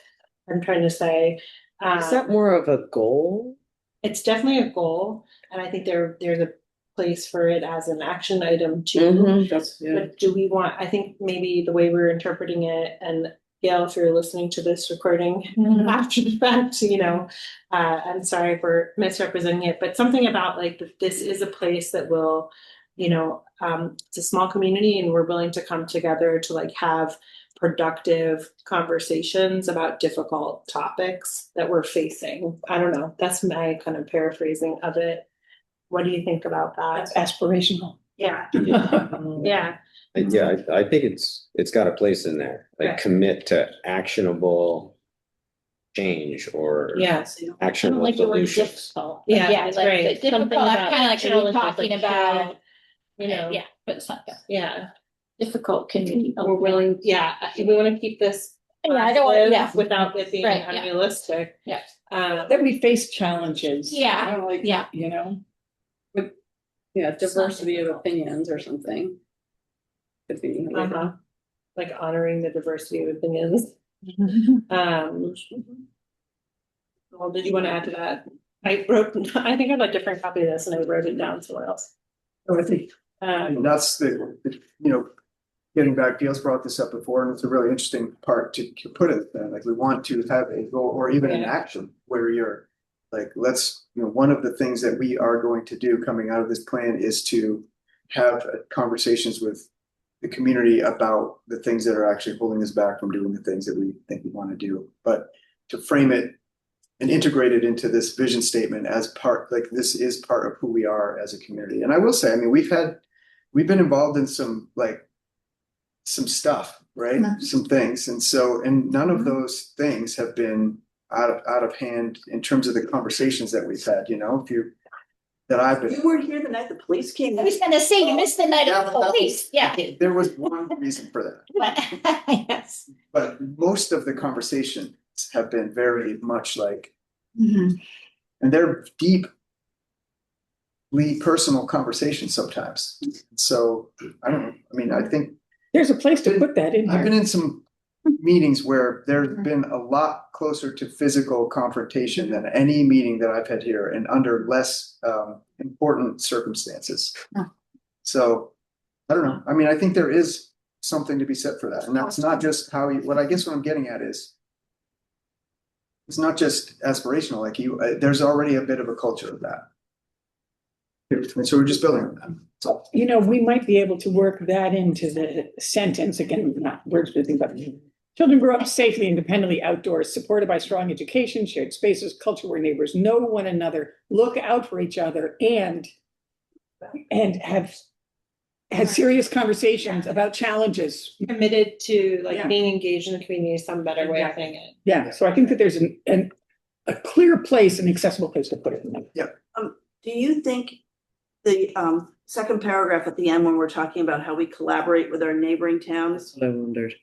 I'm trying to say? Is that more of a goal? It's definitely a goal, and I think there's a place for it as an action item too. Mm-hmm. But do we want? I think maybe the way we're interpreting it, and Gail, if you're listening to this recording after the fact, you know, I'm sorry for misrepresenting it, but something about like this is a place that will, you know, it's a small community and we're willing to come together to like have productive conversations about difficult topics that we're facing. I don't know. That's my kind of paraphrasing of it. What do you think about that? That's aspirational. Yeah. Yeah. Yeah. I think it's got a place in there. Like Okay. commit to actionable change or Yes. actionable Like the word solutions. difficult. Yeah, like right. the difficult, Something about kind of like challenges, we're talking like about, you know. yeah, but it's not Yeah. difficult can be. We're willing, yeah, we want to keep this. Yeah, I don't want, positive yeah. Without it being Right, yeah. unrealistic. Yeah. That we face challenges. Yeah, I don't like, yeah. you know, Yeah, diversity of opinions or something. Could be. Like honoring the diversity of opinions. Well, did you want to add to that? I think I have a different copy of this and I wrote it down somewhere else. And that's the, you know, getting back, Gail's brought this up before, and it's a really interesting part to put it there. Like we want to have a goal or even an action where you're like, let's, you know, one of the things that we are going to do coming out of this plan is to have conversations with the community about the things that are actually holding us back from doing the things that we think we want to do. But to frame it and integrate it into this vision statement as part, like this is part of who we are as a community. And I will say, I mean, we've been involved in some stuff, right? Some things. And so, and none of those things have been out of hand in terms of the conversations that we've had, you know, that I've been. You weren't here the night the police came. I was gonna say, you missed the night of the police, yeah. There was one reason for that. Yes. But most of the conversations have been very much like, Mm-hmm. and they're deeply personal conversations sometimes. So I don't know. I mean, I think there's a place to put that in I've been here. in some meetings where there's been a lot closer to physical confrontation than any meeting that I've had here and under less important circumstances. So I don't know. I mean, I think there is something to be said for that. And that's not just how you, what I'm getting at is, it's not just aspirational, like there's already a bit of a culture of that. And so we're just building on that. So, You know, we might be able to work that into the sentence, again, not words, but think about it. Children grow up safely, independently outdoors, supported by strong education, shared spaces, culture where neighbors know one another, look out for each other, and have had serious conversations about challenges. Committed to like Yeah. being engaged in the community is some better way of saying it. Yeah, so I think that there's a clear place, an accessible place to put it in. Do you think the second paragraph at the end, when we're talking about how we collaborate with our neighboring towns, That's what I wondered.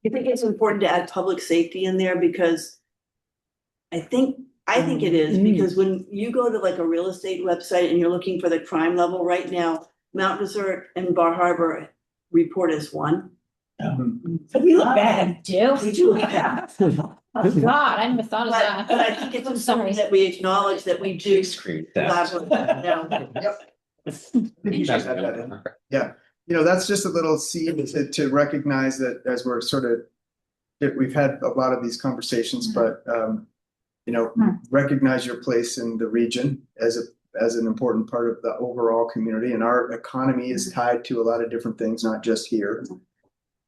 you think it's important to add public safety in there? Because I think it is, because when you go to like a real estate website and you're looking for the crime level right now, Mount Desert and Bar Harbor report as one. But we look bad. Do? We do look bad. Oh, God, I never thought of But that. I think it's I'm something sorry. that we acknowledge that we do Screen theft. collaborate now. Yep. I think you should add that in. Yeah, that's just a little seed to recognize that as we're sort of, that we've had a lot of these conversations, but recognize your place in the region as an important part of the overall community. And our economy is tied to a lot of different things, not just here.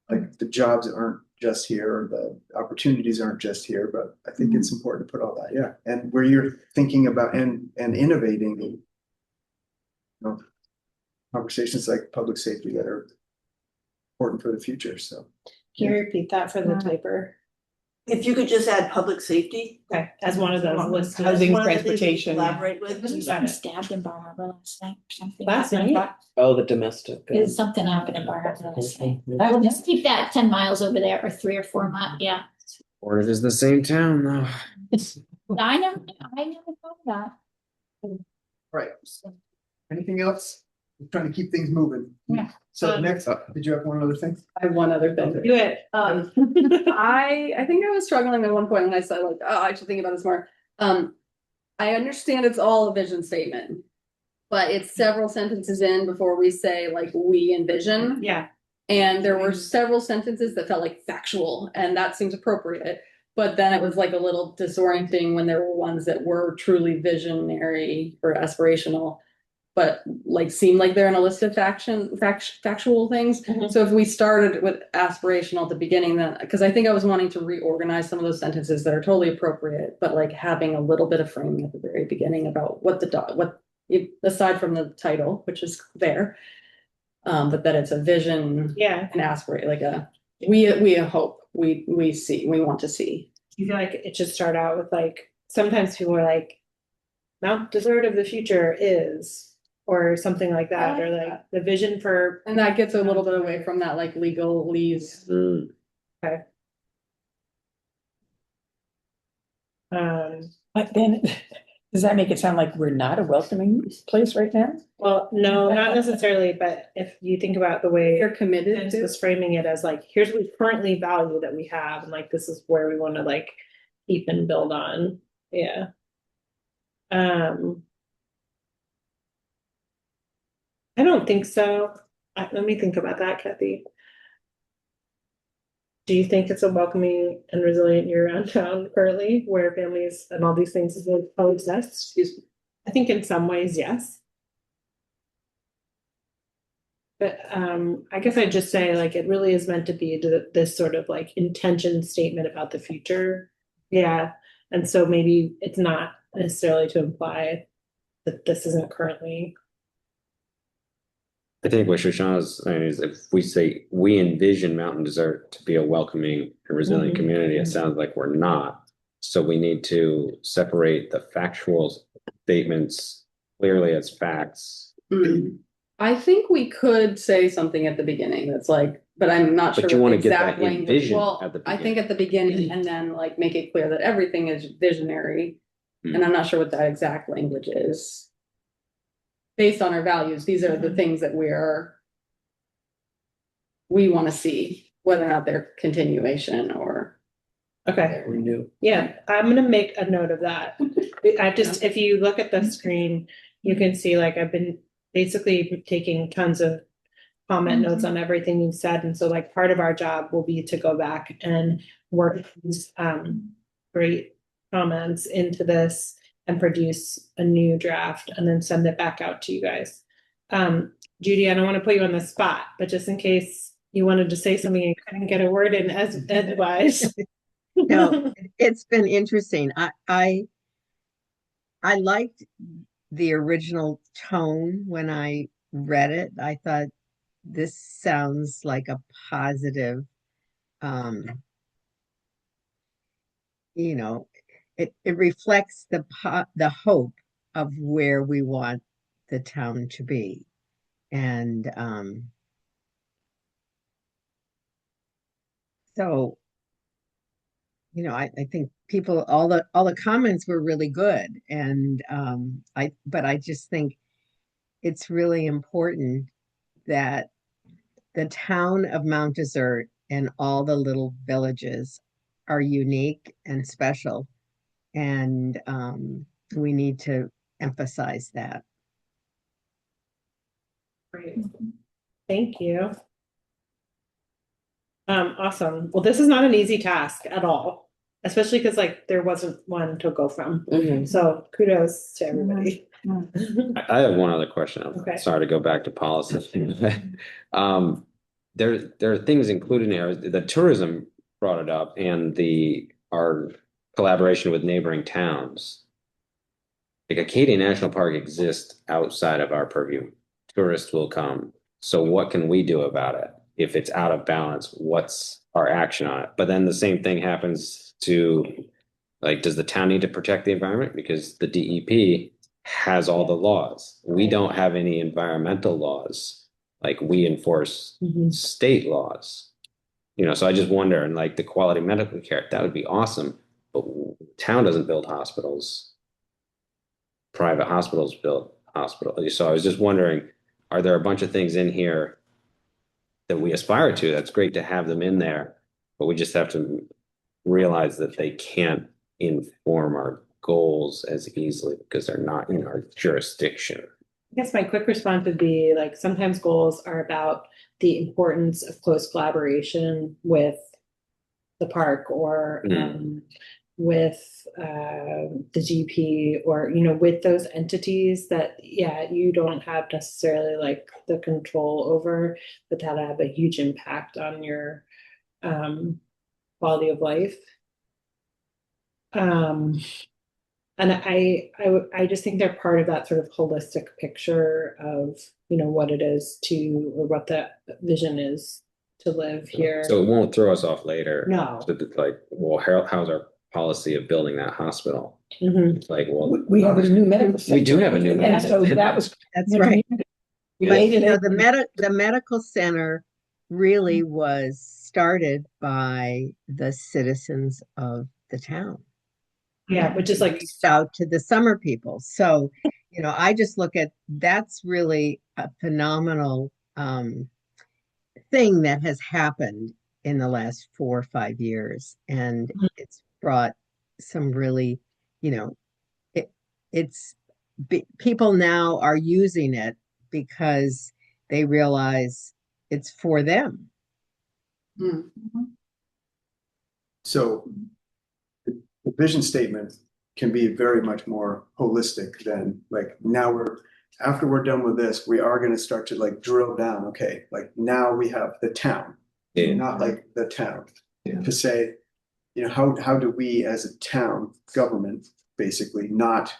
Like the jobs aren't just here, the opportunities aren't just here, but I think it's important to put all that, yeah. And where you're thinking about and innovating, conversations like public safety that are important for the future, so. Can you repeat that for the typer? If you could just add public safety. Okay, as one of those listed. Housing, One of the things we transportation. Collaborate with. Wasn't someone stabbed in Bar Harbor last night or something? Last night? Oh, the domestic. There's something happened in Bar Harbor last night. I would just keep that 10 miles over there, or 3 or 4 miles, yeah. Or it is the same town though. I never thought of that. Right. Anything else? I'm trying to keep things moving. Yeah. So next up, did you have one other thing? I have one other thing. Do it. I think I was struggling at one point when I said like, oh, I should think about this more. I understand it's all a vision statement, but it's several sentences in before we say like we envision. Yeah. And there were several sentences that felt like factual, and that seems appropriate. But then it was like a little disorienting when there were ones that were truly visionary or aspirational, but like seem like they're in a list of factual things. Mhm. So if we started with aspirational at the beginning, then, because I think I was wanting to reorganize some of those sentences that are totally appropriate, but like having a little bit of framing at the very beginning about what aside from the title, which is there, but that it's a vision, Yeah. and aspirate, like we hope, we want to see. You feel like it should start out with like, sometimes people are like, Mount Desert of the future is, or something like that, or like the vision for. And that gets a little bit away from that like legalese. But then, does that make it sound like we're not a welcoming place right now? Well, no, not necessarily, but if you think about the way They're committed Vince to. was framing it as like, here's what we currently value that we have, and like, this is where we want to like keep and build on. Yeah. I don't think so. Let me think about that, Kathy. Do you think it's a welcoming and resilient year-round town currently, where families and all these things coexist? Excuse me. I think in some ways, yes. But I guess I'd just say like it really is meant to be this sort of like intention statement about the future. Yeah. And so maybe it's not necessarily to imply that this isn't currently. I think what Shoshana's saying is if we say we envision Mountain Desert to be a welcoming and resilient Mhm. community, it sounds like we're not. So we need to separate the factual statements clearly as facts. I think we could say something at the beginning that's like, but I'm not sure. But you what want the to get exact that language- envision Well, at the I beginning. think at the beginning and then like make it clear that everything is visionary. Hmm. And I'm not sure what that exact language is. Based on our values, these are the things that we want to see, whether or not they're continuation or. Okay. Renew. Yeah, I'm gonna make a note of that. I just, if you look at the screen, you can see like I've been basically taking tons of comment notes on everything you've said. And so like part of our job will be to go back and work these great comments into this and produce a new draft and then send it back out to you guys. Judy, I don't want to put you on the spot, but just in case you wanted to say something and couldn't get a word in as edgewise. No, it's been interesting. I liked the original tone when I read it. I thought this sounds like a positive, you know, it reflects the hope of where we want the town to be. And so, I think people, all the comments were really good. And but I just think it's really important that the town of Mount Desert and all the little villages are unique and special. And we need to emphasize that. Great. Thank you. Awesome. Well, this is not an easy task at all, especially because like there wasn't one to go from. So kudos to everybody. I have one other question. Okay. Sorry to go back to policy. There are things included here. The tourism brought it up, and our collaboration with neighboring towns. Like Acadia National Park exists outside of our purview. Tourists will come. So what can we do about it? If it's out of balance, what's our action on it? But then the same thing happens to, like, does the town need to protect the environment? Because the DEP has all the laws. We don't have any environmental laws. Like, we enforce state laws. So I just wonder, and like the quality medical care, that would be awesome. But town doesn't build hospitals. Private hospitals build hospitals. So I was just wondering, are there a bunch of things in here that we aspire to? That's great to have them in there, but we just have to realize that they can't inform our goals as easily because they're not in our jurisdiction. I guess my quick response would be like sometimes goals are about the importance of close collaboration with the park or with the GP or with those entities that you don't have necessarily like the control over, but that have a huge impact on your quality of life. And I just think they're part of that sort of holistic picture of what it is to, or what the vision is to live here. So it won't throw us off later. No. So like, well, how's our policy of building that hospital? It's like, well, We have a new medical center. We do have a new medical center. So that's right. But, the medical center really was started by the citizens of the town. Yeah, which is like reached out to the summer people. So, I just look at that's really a phenomenal thing that has happened in the last 4 or 5 years, and it's brought some really, people now are using it because they realize it's for them. So the vision statement can be very much more holistic than like after we're done with this, we are going to start to like drill down. Okay, like now we have the town, not like the town to say, how do we as a town government basically not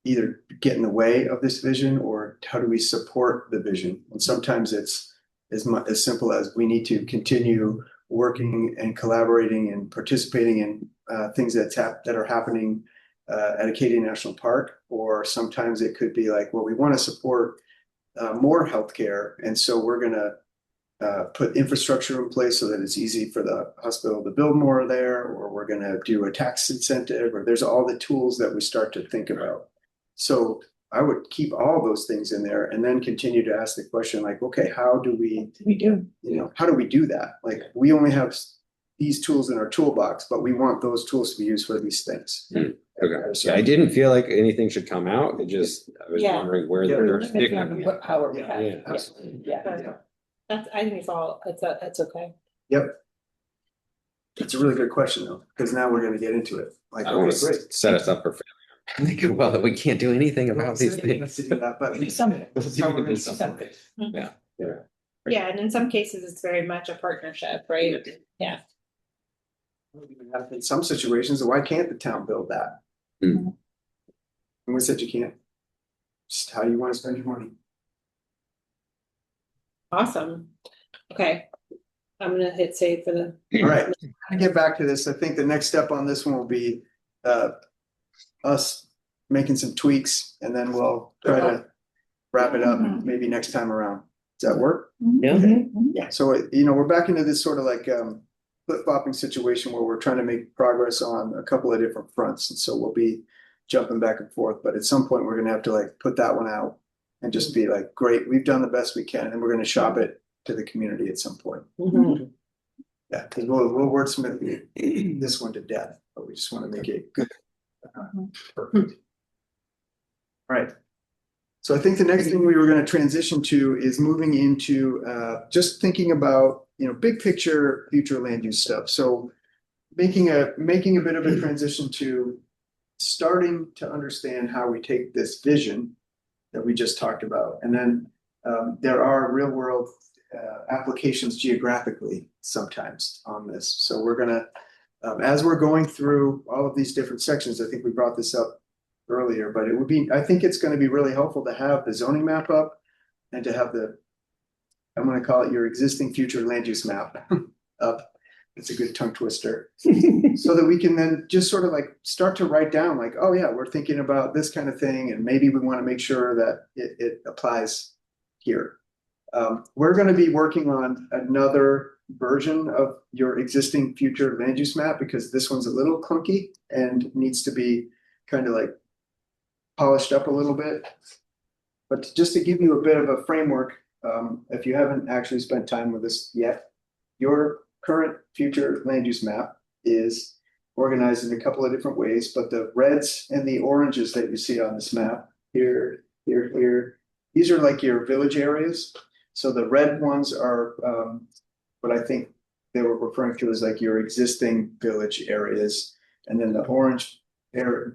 either get in the way of this vision, or how do we support the vision? And sometimes it's as simple as we need to continue working and collaborating and participating in things that are happening at Acadia National Park, or sometimes it could be like, well, we want to support more healthcare, and so we're going to put infrastructure in place so that it's easy for the hospital to build more there, or we're going to do a tax incentive, or there's all the tools that we start to think about. So I would keep all those things in there and then continue to ask the question like, okay, how do we do that? Like, we only have these tools in our toolbox, but we want those tools to be used for these things. Okay. So I didn't feel like anything should come out. I was wondering where they're sticking. Power we have. Yeah, absolutely. that's, I think it's okay. Yep. It's a really good question though, because now we're going to get into it. Like, I want okay, to great. set us up for Well, that we can't do anything about these things. To do that, but Some- that's how we're gonna support it. Yeah, and in some cases, it's very much a partnership, right? Yeah. In some situations, why can't the town build that? Hmm. And we said you can't. Just how you want to spend your money. Awesome. Okay. I'm gonna hit save for the. All right, to get back to this, I think the next step on this one will be us making some tweaks, and then we'll try to wrap it up maybe next time around. Does that work? Yeah. Yeah. So, we're back into this sort of like flip-flopping situation where we're trying to make progress on a couple of different fronts. And so we'll be jumping back and forth, but at some point we're gonna have to like put that one out and just be like, great, we've done the best we can, and we're gonna shop it to the community at some point. Yeah, because we'll wordsmith this one to death, but we just want to make it good. Perfect. All right. So I think the next thing we were going to transition to is moving into just thinking about, big picture future land use stuff. So making a bit of a transition to starting to understand how we take this vision that we just talked about. And then there are real world applications geographically sometimes on this. So we're gonna, as we're going through all of these different sections, I think we brought this up earlier, but I think it's gonna be really helpful to have the zoning map up and to have I'm gonna call it your existing future land use map up. It's a good tongue twister. So that we can then just sort of like start to write down like, oh yeah, we're thinking about this kind of thing, and maybe we want to make sure that it applies here. We're going to be working on another version of your existing future land use map because this one's a little clunky and needs to be kind of like polished up a little bit. But just to give you a bit of a framework, if you haven't actually spent time with this yet, your current future land use map is organized in a couple of different ways, but the reds and the oranges that you see on this map here, these are like your village areas. So the red ones are what I think they were referring to as like your existing village areas. And then the orange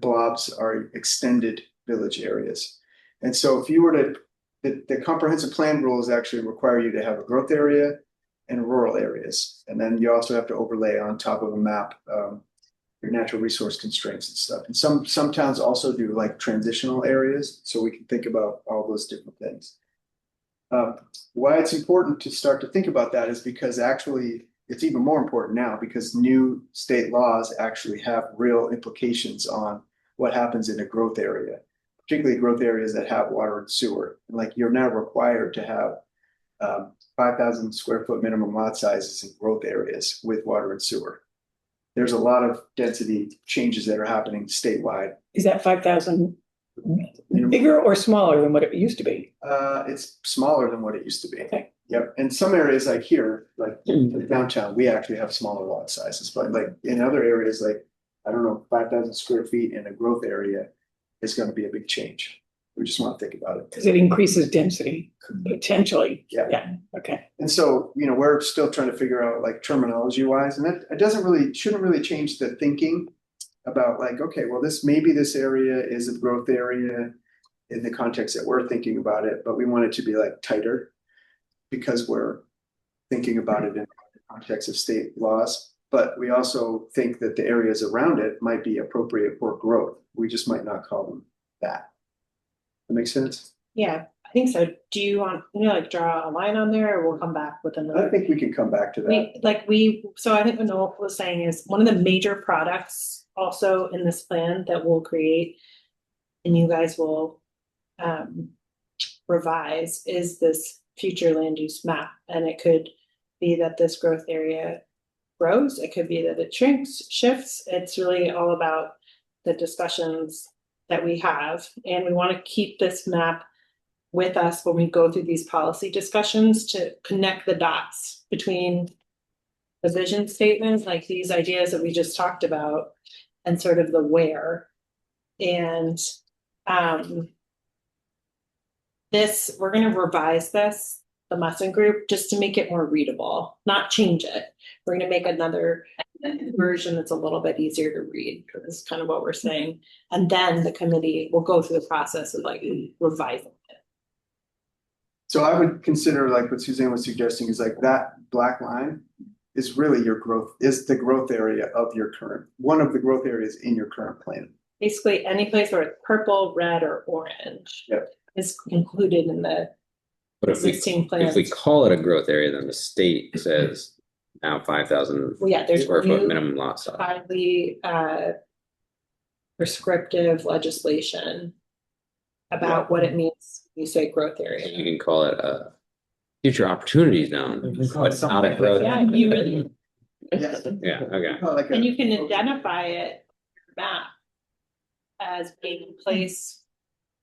blobs are extended village areas. And so if you were to, the comprehensive plan rules actually require you to have a growth area and rural areas. And then you also have to overlay on top of a map your natural resource constraints and stuff. And some towns also do like transitional areas. So we can think about all those different things. Why it's important to start to think about that is because actually it's even more important now because new state laws actually have real implications on what happens in a growth area, particularly growth areas that have water and sewer. And like you're now required to have 5,000 square foot minimum lot sizes in growth areas with water and sewer. There's a lot of density changes that are happening statewide. Is that 5,000 bigger or smaller than what it used to be? It's smaller than what it used to be. Okay. Yep. And some areas like here, like downtown, we actually have smaller lot sizes, but like in other areas, like, I don't know, 5,000 square feet in a growth area is going to be a big change. We just want to think about it. Because it increases density potentially. Yeah. Okay. And so, we're still trying to figure out like terminology wise, and that it shouldn't really change the thinking about like, okay, well, maybe this area is a growth area in the context that we're thinking about it, but we want it to be like tighter because we're thinking about it in the context of state laws. But we also think that the areas around it might be appropriate for growth. We just might not call them that. That makes sense? Yeah, I think so. Do you want, like draw a line on there or we'll come back with another? I think we can come back to that. So I think what Noel was saying is one of the major products also in this plan that we'll create and you guys will revise is this future land use map. And it could be that this growth area grows. It could be that it shrinks, shifts. It's really all about the discussions that we have. And we want to keep this map with us when we go through these policy discussions to connect the dots between the vision statements, like these ideas that we just talked about, and sort of the where. And we're going to revise this, the Musson group, just to make it more readable, not change it. We're going to make another version that's a little bit easier to read, is kind of what we're saying. And then the committee will go through the process of like revising it. So I would consider like what Suzanne was suggesting is like that black line is really your growth, is the growth area of your current, one of the growth areas in your current plan. Basically, any place where it's purple, red, or orange Yep. is included in the But existing if we plans. call it a growth area, then the state says now 5,000 Well, yeah, there's square foot new minimum lot size. highly prescriptive legislation about what it means when you say growth You area. can call it a future opportunity zone, but not a growth. Yeah, you really, Yeah. Yeah, okay. Like and you can identify it in your map as being a place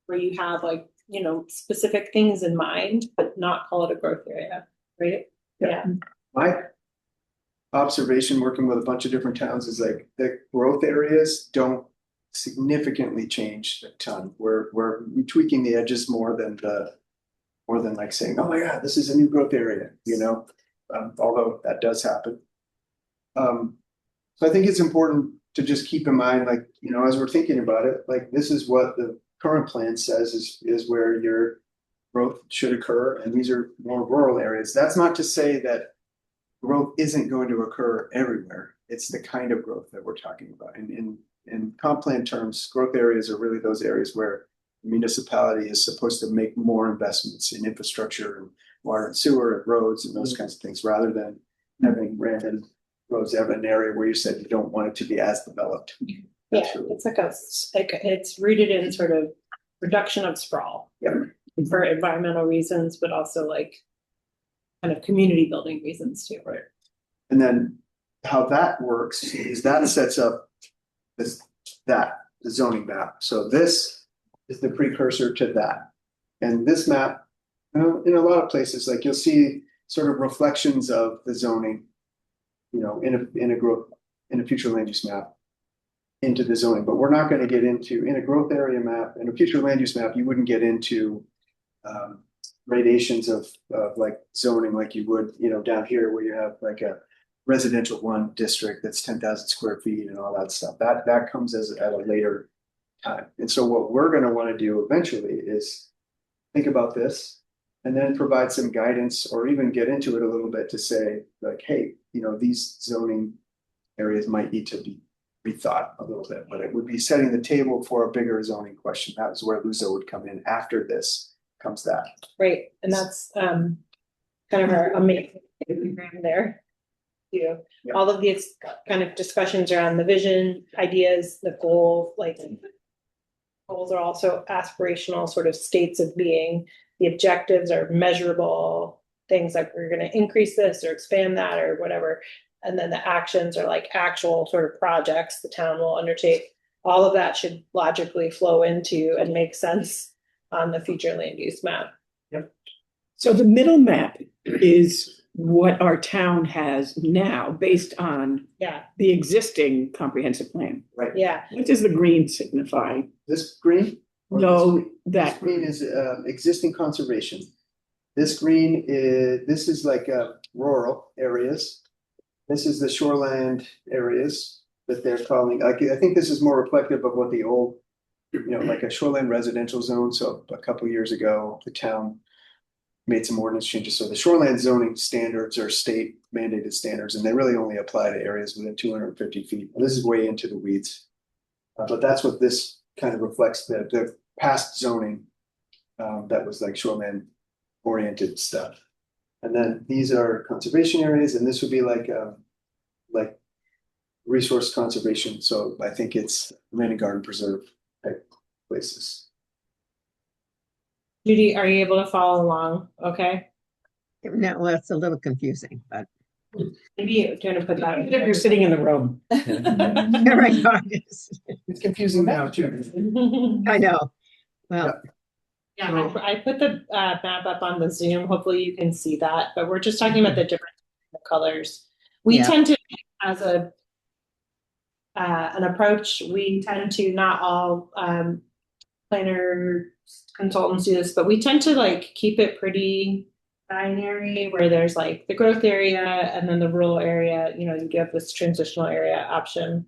where you have like, you know, specific things in mind, but not call it a growth area, right? Yeah. My observation working with a bunch of different towns is like the growth areas don't significantly change a ton. We're tweaking the edges more than like saying, oh my God, this is a new growth area, you know, although that does happen. So I think it's important to just keep in mind, like, you know, as we're thinking about it, like this is what the current plan says is where your growth should occur, and these are more rural areas. That's not to say that growth isn't going to occur everywhere. It's the kind of growth that we're talking about. And in comp plan terms, growth areas are really those areas where the municipality is supposed to make more investments in infrastructure and water and sewer and roads and those kinds of things, rather than having random roads out of an area where you said you don't want it to be as developed. Yeah, That's really- it's like it's rooted in sort of reduction of sprawl. Yeah. For environmental reasons, but also like kind of community building reasons too. Right. And then how that works is that sets up the zoning map. So this is the precursor to that. And this map, you know, in a lot of places, like you'll see sort of reflections of the zoning, you know, in a future land use map into the zoning. But we're not going to get into, in a growth area map, in a future land use map, you wouldn't get into gradations of like zoning like you would, you know, down here where you have like a residential 1 district that's 10,000 square feet and all that stuff. That comes at a later time. And so what we're going to want to do eventually is think about this and then provide some guidance, or even get into it a little bit to say like, hey, you know, these zoning areas might need to be rethought a little bit, but it would be setting the table for a bigger zoning question. That is where Luso would come in. After this comes that. Right, and that's kind of our amazing program there. You Yeah. all of these kind of discussions around the vision, ideas, the goals, like goals are also aspirational sort of states of being. The objectives are measurable things like we're going to increase this or expand that or whatever. And then the actions are like actual sort of projects the town will undertake. All of that should logically flow into and make sense on the future land use map. So the middle map is what our town has now based on Yeah, the existing comprehensive plan. Right. yeah. What does the green signify? This green? Or No, this that, green is existing conservation. This green is like rural areas. This is the shoreland areas that they're calling, like, I think this is more reflective of what the old, you know, like a shoreland residential zone. So a couple of years ago, the town made some ordinance changes. So the shoreland zoning standards are state mandated standards, and they really only apply to areas within 250 feet. This is way into the weeds. But that's what this kind of reflects, the past zoning that was like shoreland oriented stuff. And then these are conservation areas, and this would be like resource conservation. So I think it's land and garden preserve type places. Judy, are you able to follow along? Okay. No, well, it's a little confusing, but. Maybe you're going to put that. if you're sitting in the room. Right, It's confusing now too. I know. Well, Yeah, I put the map up on the Zoom. Hopefully you can see that, but we're just talking about the different colors. We Yeah. tend to, as an approach, we tend to, not all planner consultants do this, but we tend to like keep it pretty binary where there's like the growth area and then the rural area, you know, you give this transitional area option.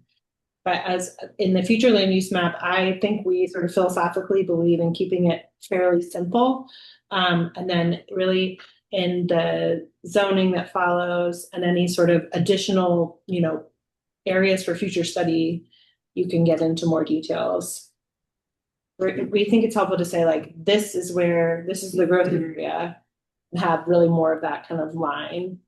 But as in the future land use map, I think we sort of philosophically believe in keeping it fairly simple. And then really in the zoning that follows and any sort of additional, you know, areas for future study, you can get into more details. We think it's helpful to say like, this is the growth area, and have really more of that kind of line.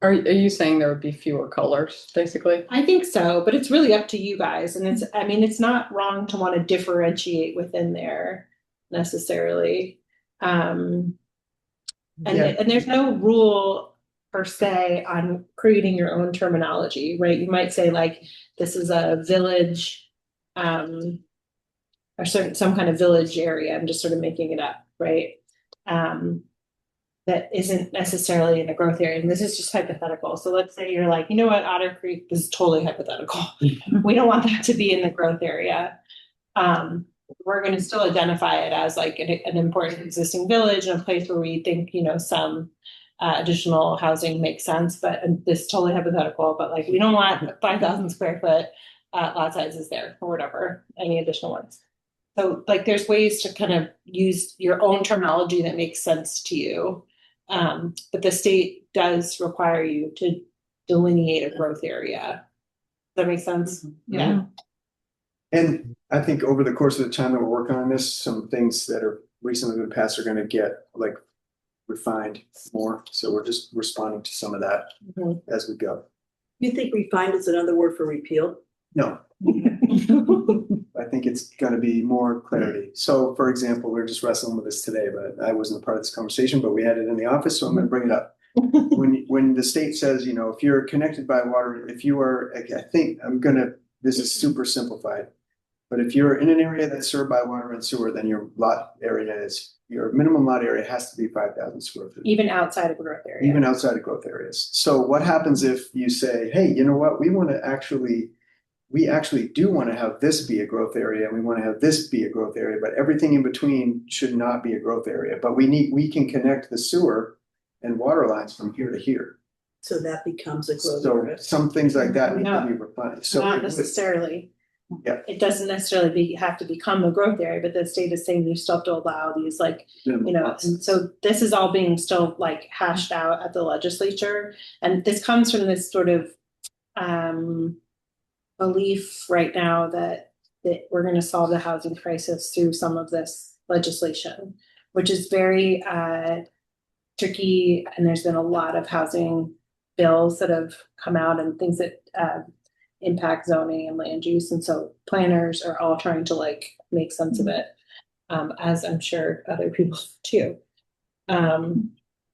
Are you saying there would be fewer colors, basically? I think so, but it's really up to you guys. And it's not wrong to want to differentiate within there necessarily. And there's no rule per se on creating your own terminology, right? You might say like, this is a village, or some kind of village area. I'm just sort of making it up, right? That isn't necessarily in the growth area. And this is just hypothetical. So let's say you're like, you know what, Otter Creek, this is totally hypothetical. We don't want that to be in the growth area. We're going to still identify it as like an important existing village and a place where we think, you know, some additional housing makes sense, but this is totally hypothetical, but like, we don't want 5,000 square foot lot sizes there or whatever, any additional ones. So like, there's ways to kind of use your own terminology that makes sense to you. But the state does require you to delineate a growth area. Does that make sense? Yeah. And I think over the course of the time that we're working on this, some things that are recently been passed are going to get like refined more. So we're just responding to some of that as we go. You think refined is another word for repealed? No. I think it's going to be more clarity. So, for example, we were just wrestling with this today, but I wasn't a part of this conversation, but we had it in the office, so I'm going to bring it up. When the state says, you know, if you're connected by water, if you are, I think this is super simplified, but if you're in an area that's served by water and sewer, then your minimum lot area has to be 5,000 square feet. Even outside of a growth area. Even outside of growth areas. So what happens if you say, hey, you know what, we actually do want to have this be a growth area and we want to have this be a growth area, but everything in between should not be a growth area. But we can connect the sewer and water lines from here to here. So that becomes a growth So area. some things like that need to be refined. So Not necessarily. Yeah. It doesn't necessarily have to become a growth area, but the state is saying you still have to allow these like, you know, and so this is all being still like hashed out at the legislature. And this comes from this sort of belief right now that we're going to solve the housing crisis through some of this legislation, which is very tricky. And there's been a lot of housing bills that have come out and things that impact zoning and land use. And so planners are all trying to like make sense of it, as I'm sure other people too.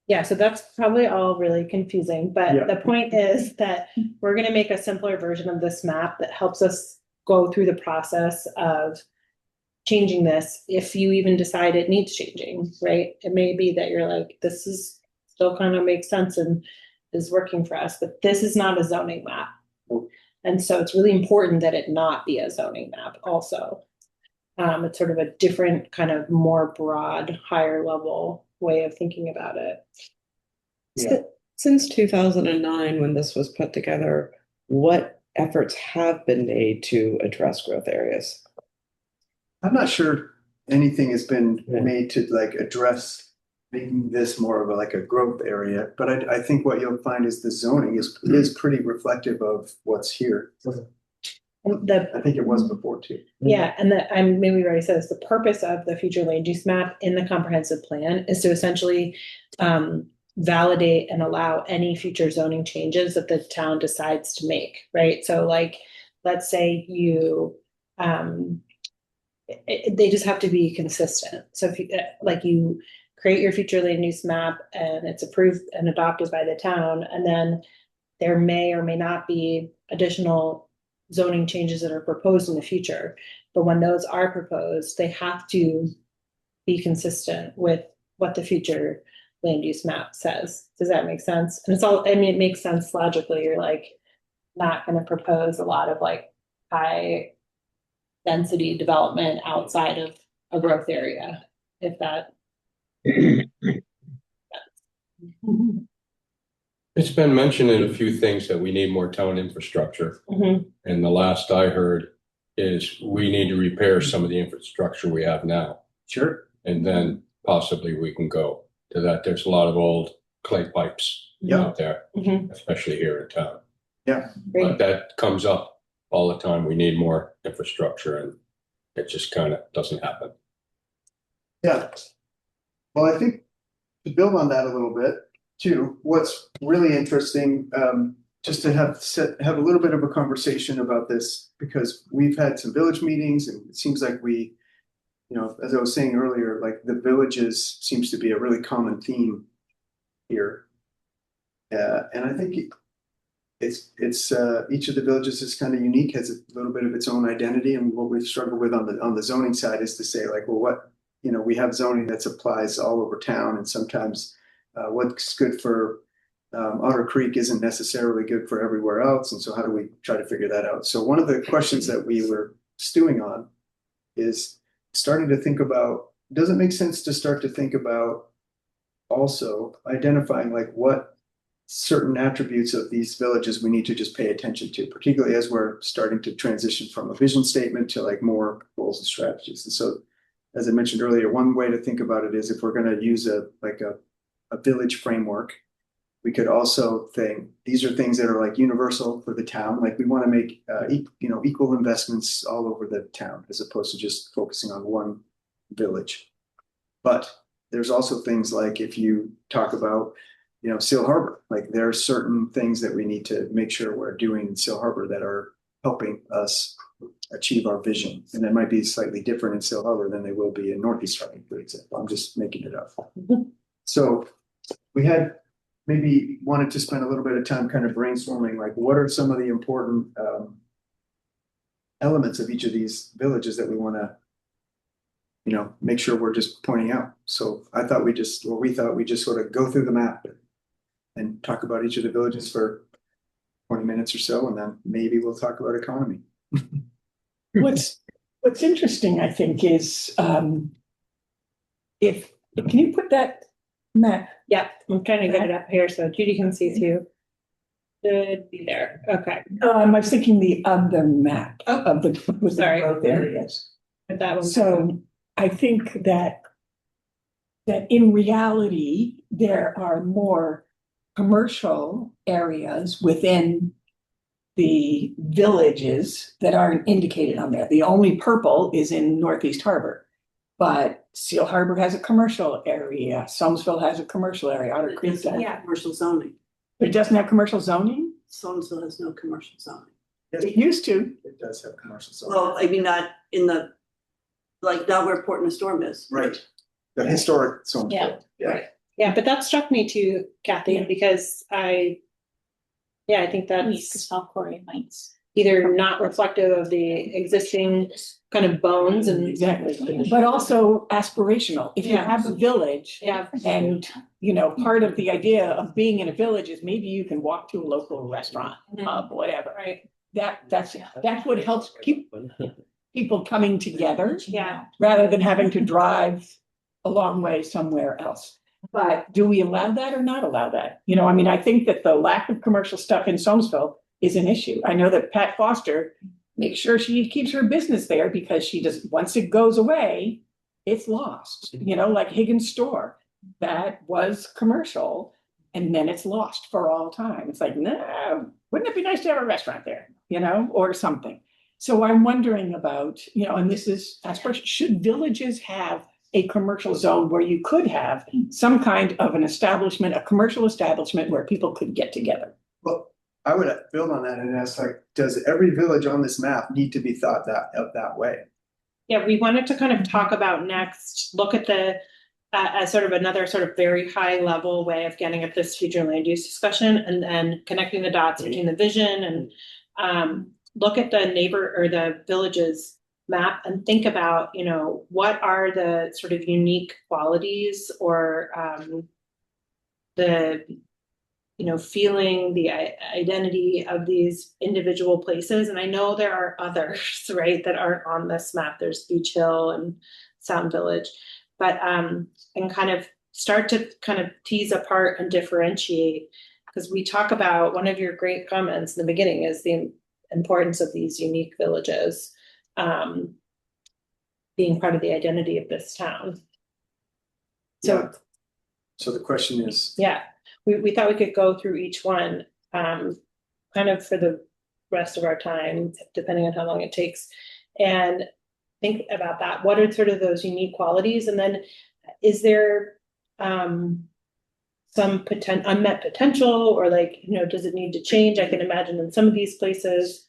Yeah, so that's probably all really confusing, but the point is that we're going to make a simpler version of this map that helps us go through the process of changing this. If you even decide it needs changing, right? It may be that you're like, this is still kind of makes sense and is working for us, but this is not a zoning map. And so it's really important that it not be a zoning map also. It's sort of a different kind of more broad, higher level way of thinking about it. Yeah. Since 2009, when this was put together, what efforts have been made to address growth areas? I'm not sure anything has been made to like address making this more of a growth area, but I think what you'll find is the zoning is pretty reflective of what's here. I think it was before too. Yeah, and maybe we already said this, the purpose of the future land use map in the comprehensive plan is to essentially validate and allow any future zoning changes that the town decides to make, right? So like, let's say you, they just have to be consistent. So if you create your future land use map and it's approved and adopted by the town, and then there may or may not be additional zoning changes that are proposed in the future. But when those are proposed, they have to be consistent with what the future land use map says. Does that make sense? And it makes sense logically. You're like not going to propose a lot of like high density development outside of a growth area, if that It's been mentioned in a few things that we need more town infrastructure. Mhm. And the last I heard is we need to repair some of the infrastructure we have now. Sure. And then possibly we can go to that. There's a lot of old clay pipes out there, Mhm. especially here in town. Yeah. But that comes up all the time. We need more infrastructure and it just kind of doesn't happen. Yeah. Well, I think to build on that a little bit too, what's really interesting, just to have a little bit of a conversation about this, because we've had some village meetings and it seems like we, you know, as I was saying earlier, like the villages seems to be a really common theme here. And I think it's each of the villages is kind of unique, has a little bit of its own identity. And what we've struggled with on the zoning side is to say like, well, what, you know, we have zoning that applies all over town, and sometimes what's good for Otter Creek isn't necessarily good for everywhere else. And so how do we try to figure that out? So one of the questions that we were stewing on is starting to think about, does it make sense to start to think about also identifying like what certain attributes of these villages we need to just pay attention to, particularly as we're starting to transition from a vision statement to like more goals and strategies. And so, as I mentioned earlier, one way to think about it is if we're going to use a village framework, we could also think these are things that are like universal for the town. Like we want to make equal investments all over the town as opposed to just focusing on one village. But there's also things like if you talk about, you know, Seal Harbor, like there are certain things that we need to make sure we're doing in Seal Harbor that are helping us achieve our vision. And that might be slightly different in Seal Harbor than they will be in Northeast Harbor, for example. I'm just making it up. So we had maybe wanted to spend a little bit of time kind of brainstorming, like what are some of the important elements of each of these villages that we want to, you know, make sure we're just pointing out. So I thought we just sort of go through the map and talk about each of the villages for 20 minutes or so, and then maybe we'll talk about economy. What's interesting, I think, is if can you put that map? Yeah, I'm trying to get it up here so Judy can see too. Should be there. Okay. I was thinking the other map of the with Sorry. the growth areas. Put that one. So I think that in reality, there are more commercial areas within the villages that aren't indicated on there. The only purple is in Northeast Harbor, but Seal Harbor has a commercial area. Soamesville has a commercial area. Otter Creek does. Yeah, commercial zoning. But it doesn't have commercial zoning? Soamesville has no commercial zoning. It used to. It does have commercial zoning. Well, I mean, not in the, like not where Port and Storm is. Right. The historic zone. Yeah. Yeah. Yeah, but that struck me too, Kathy, because I think that's South Korea mites. either not reflective of the existing kind of bones and Exactly. But also aspirational. If you Yeah. have a village, yeah, and, you know, part of the idea of being in a village is maybe you can walk to a local restaurant, whatever. right. That's what helps keep people coming together Yeah. rather than having to drive a long way somewhere else. But do we allow that or not allow that? You know, I mean, I think that the lack of commercial stuff in Soamesville is an issue. I know that Pat Foster makes sure she keeps her business there because she does, once it goes away, it's lost. You know, like Higgins Store, that was commercial and then it's lost for all time. It's like, no, wouldn't it be nice to have a restaurant there, you know, or something? So I'm wondering about, you know, and this is aspiration, should villages have a commercial zone where you could have some kind of an establishment, a commercial establishment where people could get together? Well, I would build on that and ask, like, does every village on this map need to be thought that way? Yeah, we wanted to kind of talk about next, look at the as sort of another sort of very high level way of getting at this future land use discussion, and then connecting the dots between the vision and look at the neighbor or the villages map and think about, you know, what are the sort of unique qualities or the, you know, feeling the identity of these individual places. And I know there are others, right, that aren't on this map. There's Beach Hill and Sound Village, but and kind of start to kind of tease apart and differentiate. Because we talk about, one of your great comments in the beginning is the importance of these unique villages being part of the identity of this town. So, So the question is, yeah, we thought we could go through each one, kind of for the rest of our time, depending on how long it takes, and think about that. What are sort of those unique qualities? And then is there some unmet potential, or like, you know, does it need to change? I can imagine in some of these places,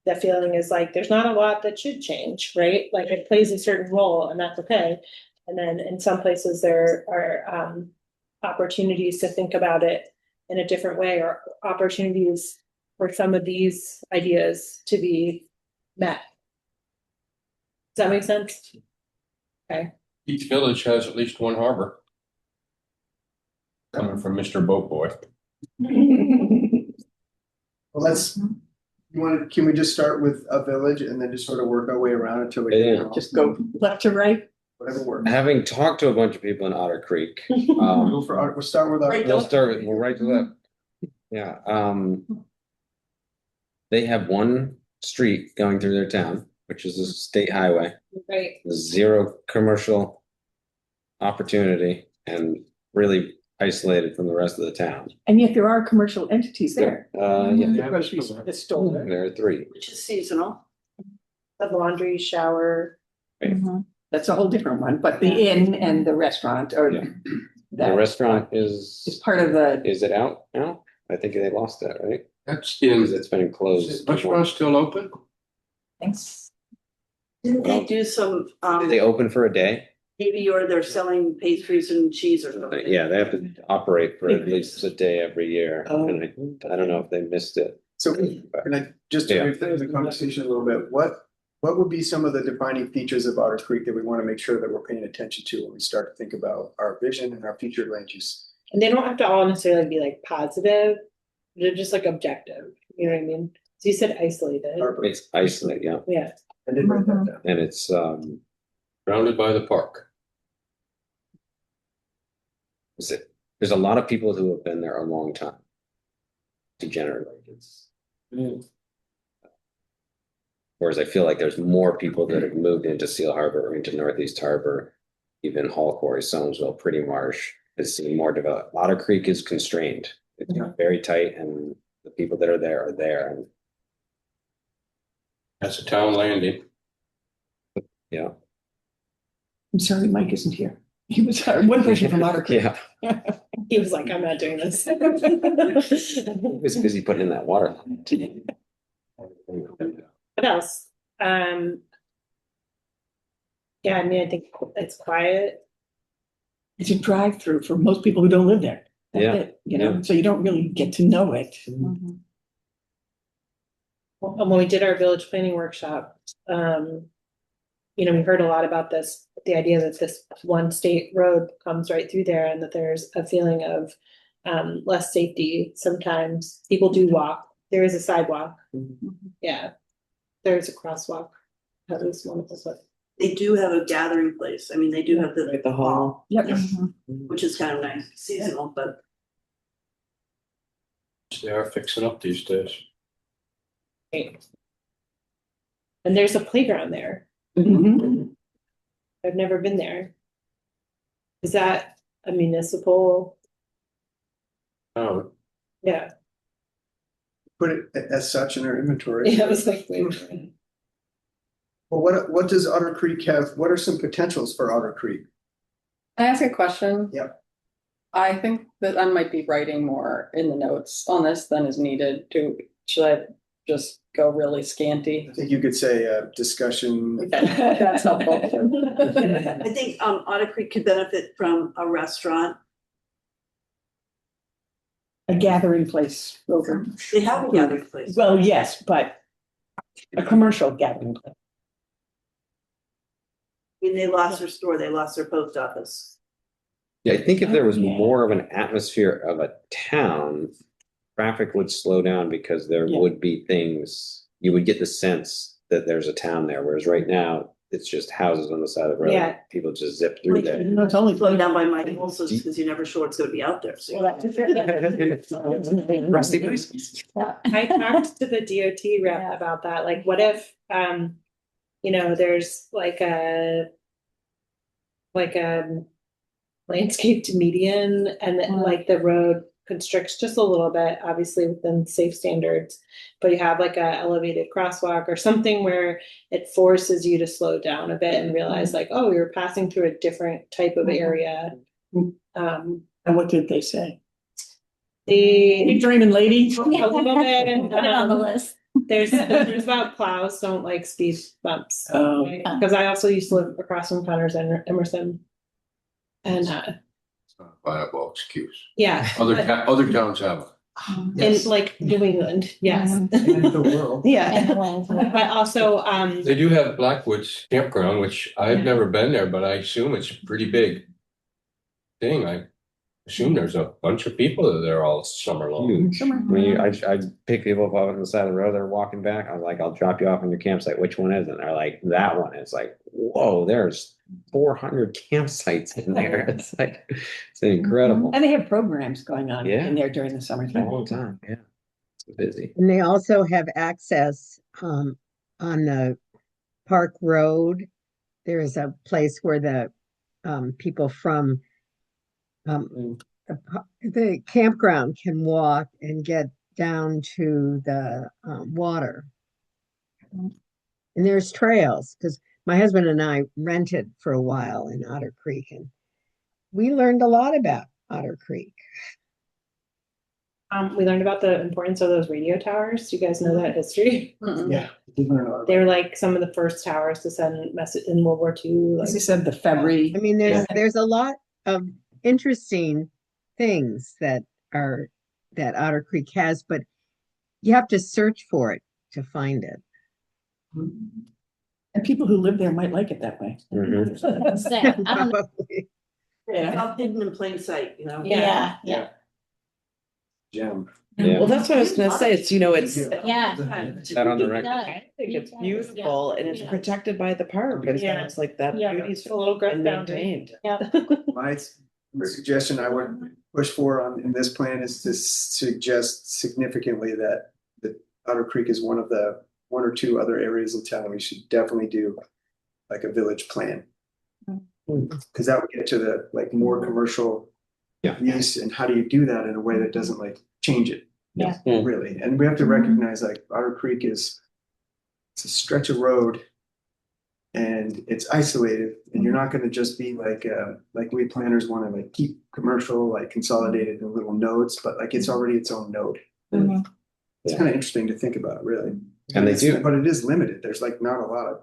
that feeling is like, there's not a lot that should change, right? Like it plays a certain role and that's okay. And then in some places there are opportunities to think about it in a different way, or opportunities for some of these ideas to be met. Does that make sense? Okay. Each village has at least one harbor. Coming from Mr. Boat Boy. well, can we just start with a village and then just sort of work our way around until we Yeah. Just go left to right. whatever works. Having talked to a bunch of people in Otter Creek, We'll start with our. we'll right to that. Yeah, they have one street going through their town, which is a state highway, Right. zero commercial opportunity, and really isolated from the rest of the town. And yet there are commercial entities there. Yeah, The grocery store, the store. there are three. Which is seasonal. The laundry, shower. That's a whole different one, but the inn and the restaurant are. Yeah. The That restaurant is is part of the, is it out now? I think they lost that, right? That's Because in, it's been is closed. the restaurant still open? thanks. Didn't they do some, They open for a day. maybe, or they're selling pastries and cheese or something? Yeah, they have to operate for at least a day every year, Oh. and I don't know if they missed it. So can I just to Yeah. move the conversation a little bit, what would be some of the defining features of Otter Creek that we want to make sure that we're paying attention to when we start to think about our vision and our future land use? And they don't have to all necessarily be like positive. They're just like objective. You know what I mean? So you said isolated. Harbor. It's isolated, yeah, Yeah. I did write that down. and it's Surrounded by the park. there's a lot of people who have been there a long time. Degenerate, like it's. Whereas I feel like there's more people that have moved into Seal Harbor or into Northeast Harbor, even Hall Quarry, Soamesville, Pretty Marsh has seen more developed. Otter Creek is constrained. It's very tight, and the people that are there. And That's a town landing. yeah, I'm sorry, Mike isn't here. He was one person from Otter Creek. yeah, He was like, I'm not doing this. he was busy putting in that water. What else? Yeah, I mean, I think it's quiet. It's a drive-through for most people who don't live there. That's Yeah, it, you know, yeah. so you don't really get to know it. And when we did our village planning workshop, you know, we heard a lot about this, the idea that this one state road comes right through there, and that there's a feeling of less safety. Sometimes people do walk. There is a sidewalk. Yeah. There's a crosswalk. At least one of us. They do have a gathering place. I mean, they do have Right, the hall. Yep. which is kind of nice, seasonal, but They are fixing up these days. And there's a playground there. Mhm. I've never been there. Is that a municipal? Oh, Yeah. Put it as such in our inventory. Yeah, I was like, wait a minute. Well, what does Otter Creek have? What are some potentials for Otter Creek? Can I ask a question? Yep. I think that I might be writing more in the notes on this than is needed. Should I just go really scanty? I think you could say discussion. That's helpful. I think Otter Creek could benefit from a restaurant. A gathering place over, They have a gathering place. well, yes, but a commercial gathering place. I mean, they lost their store, they lost their post office. Yeah, I think if there was Yeah. more of an atmosphere of a town, traffic would slow down because there Yeah. would be things, you would get the sense that there's a town there, whereas right now, it's just houses on the side of the road. Yeah. People just zip through there. No, it's only. Slow down by my pulses because you're never sure what's gonna be out there. So Rusty bicycles. I talked to the DOT rep about that, like, what if, there's like a landscaped median and then like the road constricts just a little bit, obviously within safe standards, but you have like a elevated crosswalk or something where it forces you to slow down a bit and realize like, oh, you're passing through a different type of area. And what did they say? The You dreaming, lady? a little bit, Put it on the list. there's about plows don't like speed bumps. Oh. Because I also used to live across from Connors and Emerson. And It's not a viable excuse. yeah. Other towns have. In like New England, yes. In the world. Yeah. But also, They do have Blackwoods campground, which I've never been there, but I assume it's a pretty big thing. I assume there's a bunch of people there all summer long. Huge. I pick people up on the side of the road, they're walking back. I'm like, I'll drop you off on your campsite. Which one is it? And they're like, that one. It's like, whoa, there's 400 campsites in there. It's like, it's incredible. And they have programs going on Yeah. in there during the summertime. All the time. Yeah. It's busy. And they also have access on the Park Road. There is a place where the people from the campground can walk and get down to the water. And there's trails, because my husband and I rented for a while in Otter Creek, and we learned a lot about Otter Creek. we learned about the importance of those radio towers. Do you guys know that history? Yeah. we learn a lot They were like some of the first towers to send message in World War II. As Like, I said, the February. I mean, there's a lot of interesting things that Otter Creek has, but you have to search for it to find it. And people who live there might like it that way. Mhm. Probably. it's all hidden in plain sight, you know? Yeah. Gem. Yeah. Well, that's what I was gonna say. It's, it's, Yeah. That on the record. I think it's beautiful and it's protected by the park. And so Yeah. it's like that Yeah. beauty's A little growth and boundary. maintained. My suggestion I would push for in this plan is to suggest significantly that Otter Creek is one or two other areas in town we should definitely do like a village plan. Because that would get to the like more commercial use, and how do you do that in a way that doesn't like change it? Yeah. Really, and we have to recognize like Otter Creek it's a stretch of road. And it's isolated, and you're not going to just be like we planners want to like keep commercial like consolidated in little nodes, but like it's already its own node. Mhm. It's kind of interesting to think about, really. And they It's- do. but it is limited. There's like not a lot of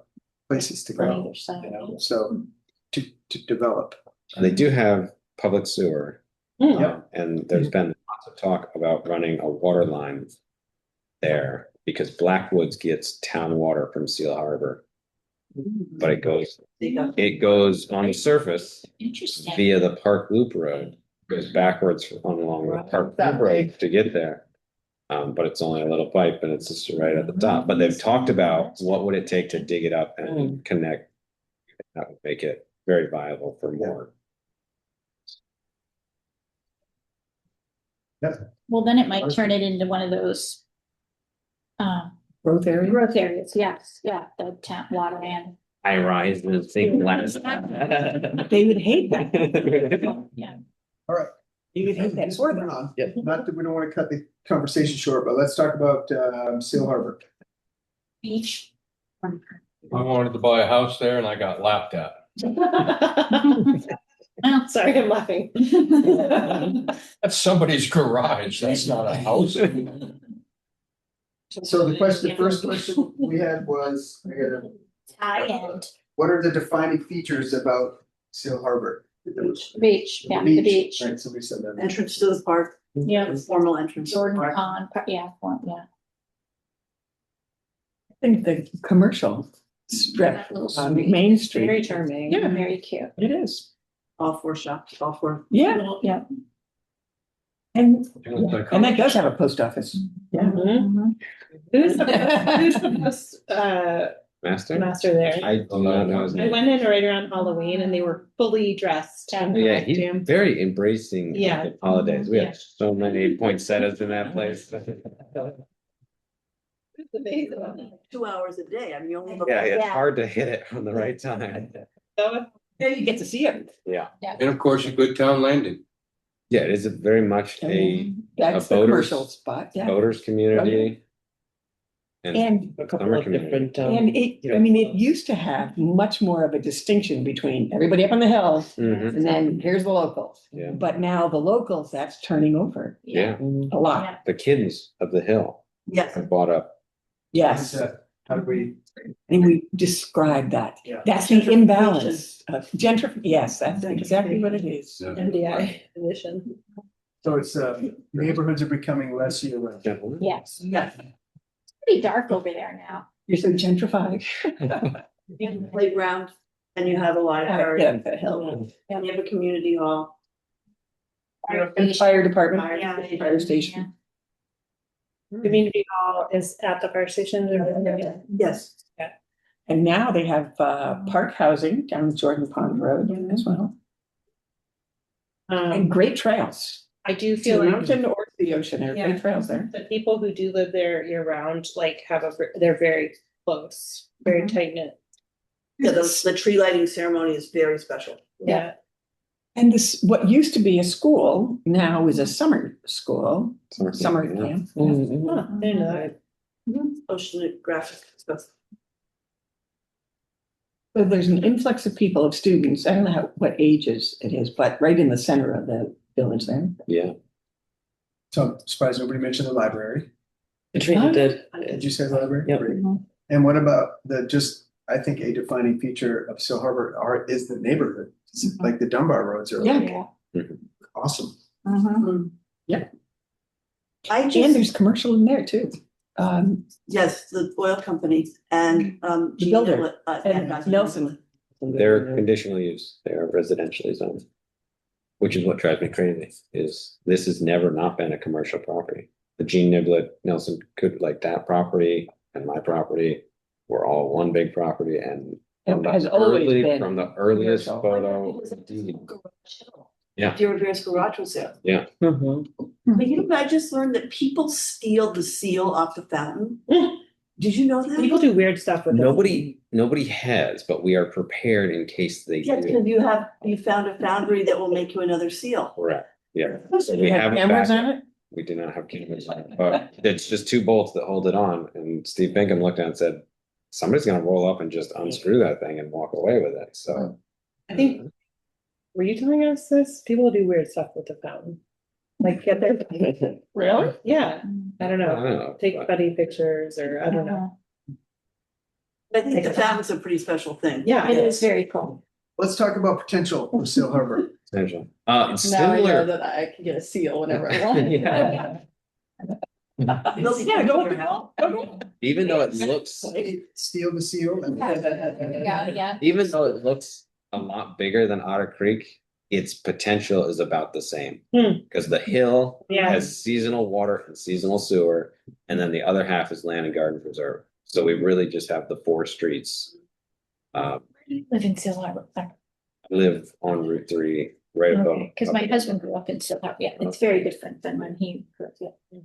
places to On go, either side. so to develop. They do have public sewer. And there's been lots of talk about running a water line there because Blackwoods gets town water from Seal Harbor. But it goes on the surface Interesting. via the Park Loop Road, goes backwards along the Park Loop Road to get there. But it's only a little pipe and it's just right at the top. But they've talked about what would it take to dig it up and connect. That would make it very viable for more. Well, then it might turn it into one of those Growth area. growth areas. Yes, yeah, the town water and. I rise and think less. They would hate that. Yeah. All right. You would hate that sort of. Moving on. Not that we don't want to cut the conversation short, but let's talk about Seal Harbor. Beach. I wanted to buy a house there and I got laughed at. Oh, Sorry, I'm laughing. That's somebody's garage. That's not a house. So the first question we had was, high end. what are the defining features about Seal Harbor? Beach, yeah, the beach. Right, somebody said that. Entrance to the park, Yeah. formal entrance. to the Jordan park. Pond, yeah, yeah. I think the commercial strip Little on street. Main Street. Very charming. Yeah. Very cute. It is. All four shops, all four. Yeah, Yeah. and that does have a post office. Yeah. Mhm. Who's the most Master? master there. I do not know his I name. went in right around Halloween and they were fully dressed. Yeah, he's very embracing of Yeah. the holidays. We Yeah. have so many poinsettias in that place. It's amazing. 2 hours a day. I mean, you only have. Yeah, it's Yeah. hard to hit it on the right time. So Yeah, you get to see it. Yeah, And of course, a good town landing. yeah, it is very much a That's the boaters- commercial spot, yeah. voters community. And, A couple Summer of community. different, and it, you know, I mean, it used to have much more of a distinction between everybody up on the hill Mhm, and then here's the locals. Yeah. But now the locals, that's turning over yeah, Mhm. a lot. the kids of the hill Yes. have bought up. Yes, How do we? and we describe that. Yeah. That's the imbalance. Yes, that's exactly what it is. Yeah. MDI edition. So it's, neighborhoods are becoming less year-round. Gentlemen. Yes, Yes. it's pretty dark over there now. You're so gentrified. You have a playground and you have a library Yeah, the hill. and you have a community hall. And fire department, Yeah. fire station. Community hall is at the fire station. Yes. And now they have park housing down Jordan Pond Road as well. And great trails. I do To feel the like mountain or to the ocean, there are Yeah. great trails there. the people who do live there year round, like they're very close, very Mhm. tight knit. Yeah, the tree lighting ceremony is very special. Yeah. And this, what used to be a school, now is a summer school, summer yeah. camp. Mhm. Huh, I didn't know that. Oceanographic stuff. So there's an influx of people, of students, I don't know what ages it is, but right in the center of the village there. Yeah, So I'm surprised nobody mentioned the library. Katrina did. Did you say the library? Yep. Great. And what about I think a defining feature of Seal Harbor is the neighborhood. It's like the Dunbar roads are Yeah. awesome. I And just, there's commercial in there too. yes, the oil company and, The builder. and Nelson. they're conditional use, they are residentially zoned. Which is what drives me crazy, is this has never not been a commercial property. The Gene Niblett, Nelson could, like that property and my property were all one big property and. from It the has always early- been From the earliest commercial. photo. Yeah. Deer Rivera's garage was there. Mhm. But you know, I just learned that people steal the seal off the fountain. Did you know that? People do weird stuff with it. Nobody has, but we are prepared in case they Yes, do. because you found a foundry that will make you another seal. Correct, yeah. Do We you have have it cameras back. on it? We do not have cameras on it, but it's just two bolts that hold it on. And Steve Bingham looked at it and said, somebody's gonna roll up and just unscrew that thing and walk away with it, so. I think, were you telling us this? People do weird stuff with the fountain. Like get their, Really? yeah, I don't I know, don't know, take but- funny pictures or I don't know. I think the fountain's a pretty special thing. Yeah, It is very cool. Let's talk about potential for Seal Harbor. Essentially. It's Now I know similar. that I can get a seal whenever I want. Yeah. Yeah, go with the call. Even though it looks, Steal the seal. and- Yeah. even though it looks a lot bigger than Otter Creek, its potential is about the same. Hmm. Because the hill Yeah. has seasonal water and seasonal sewer, and then the other half is land and garden preserve. So we really just have the four streets. Live in Seal Harbor. I live on Route 3, right above. Because my husband grew up in Seal Harbor. Yeah, it's very different than when he grew up. Yeah.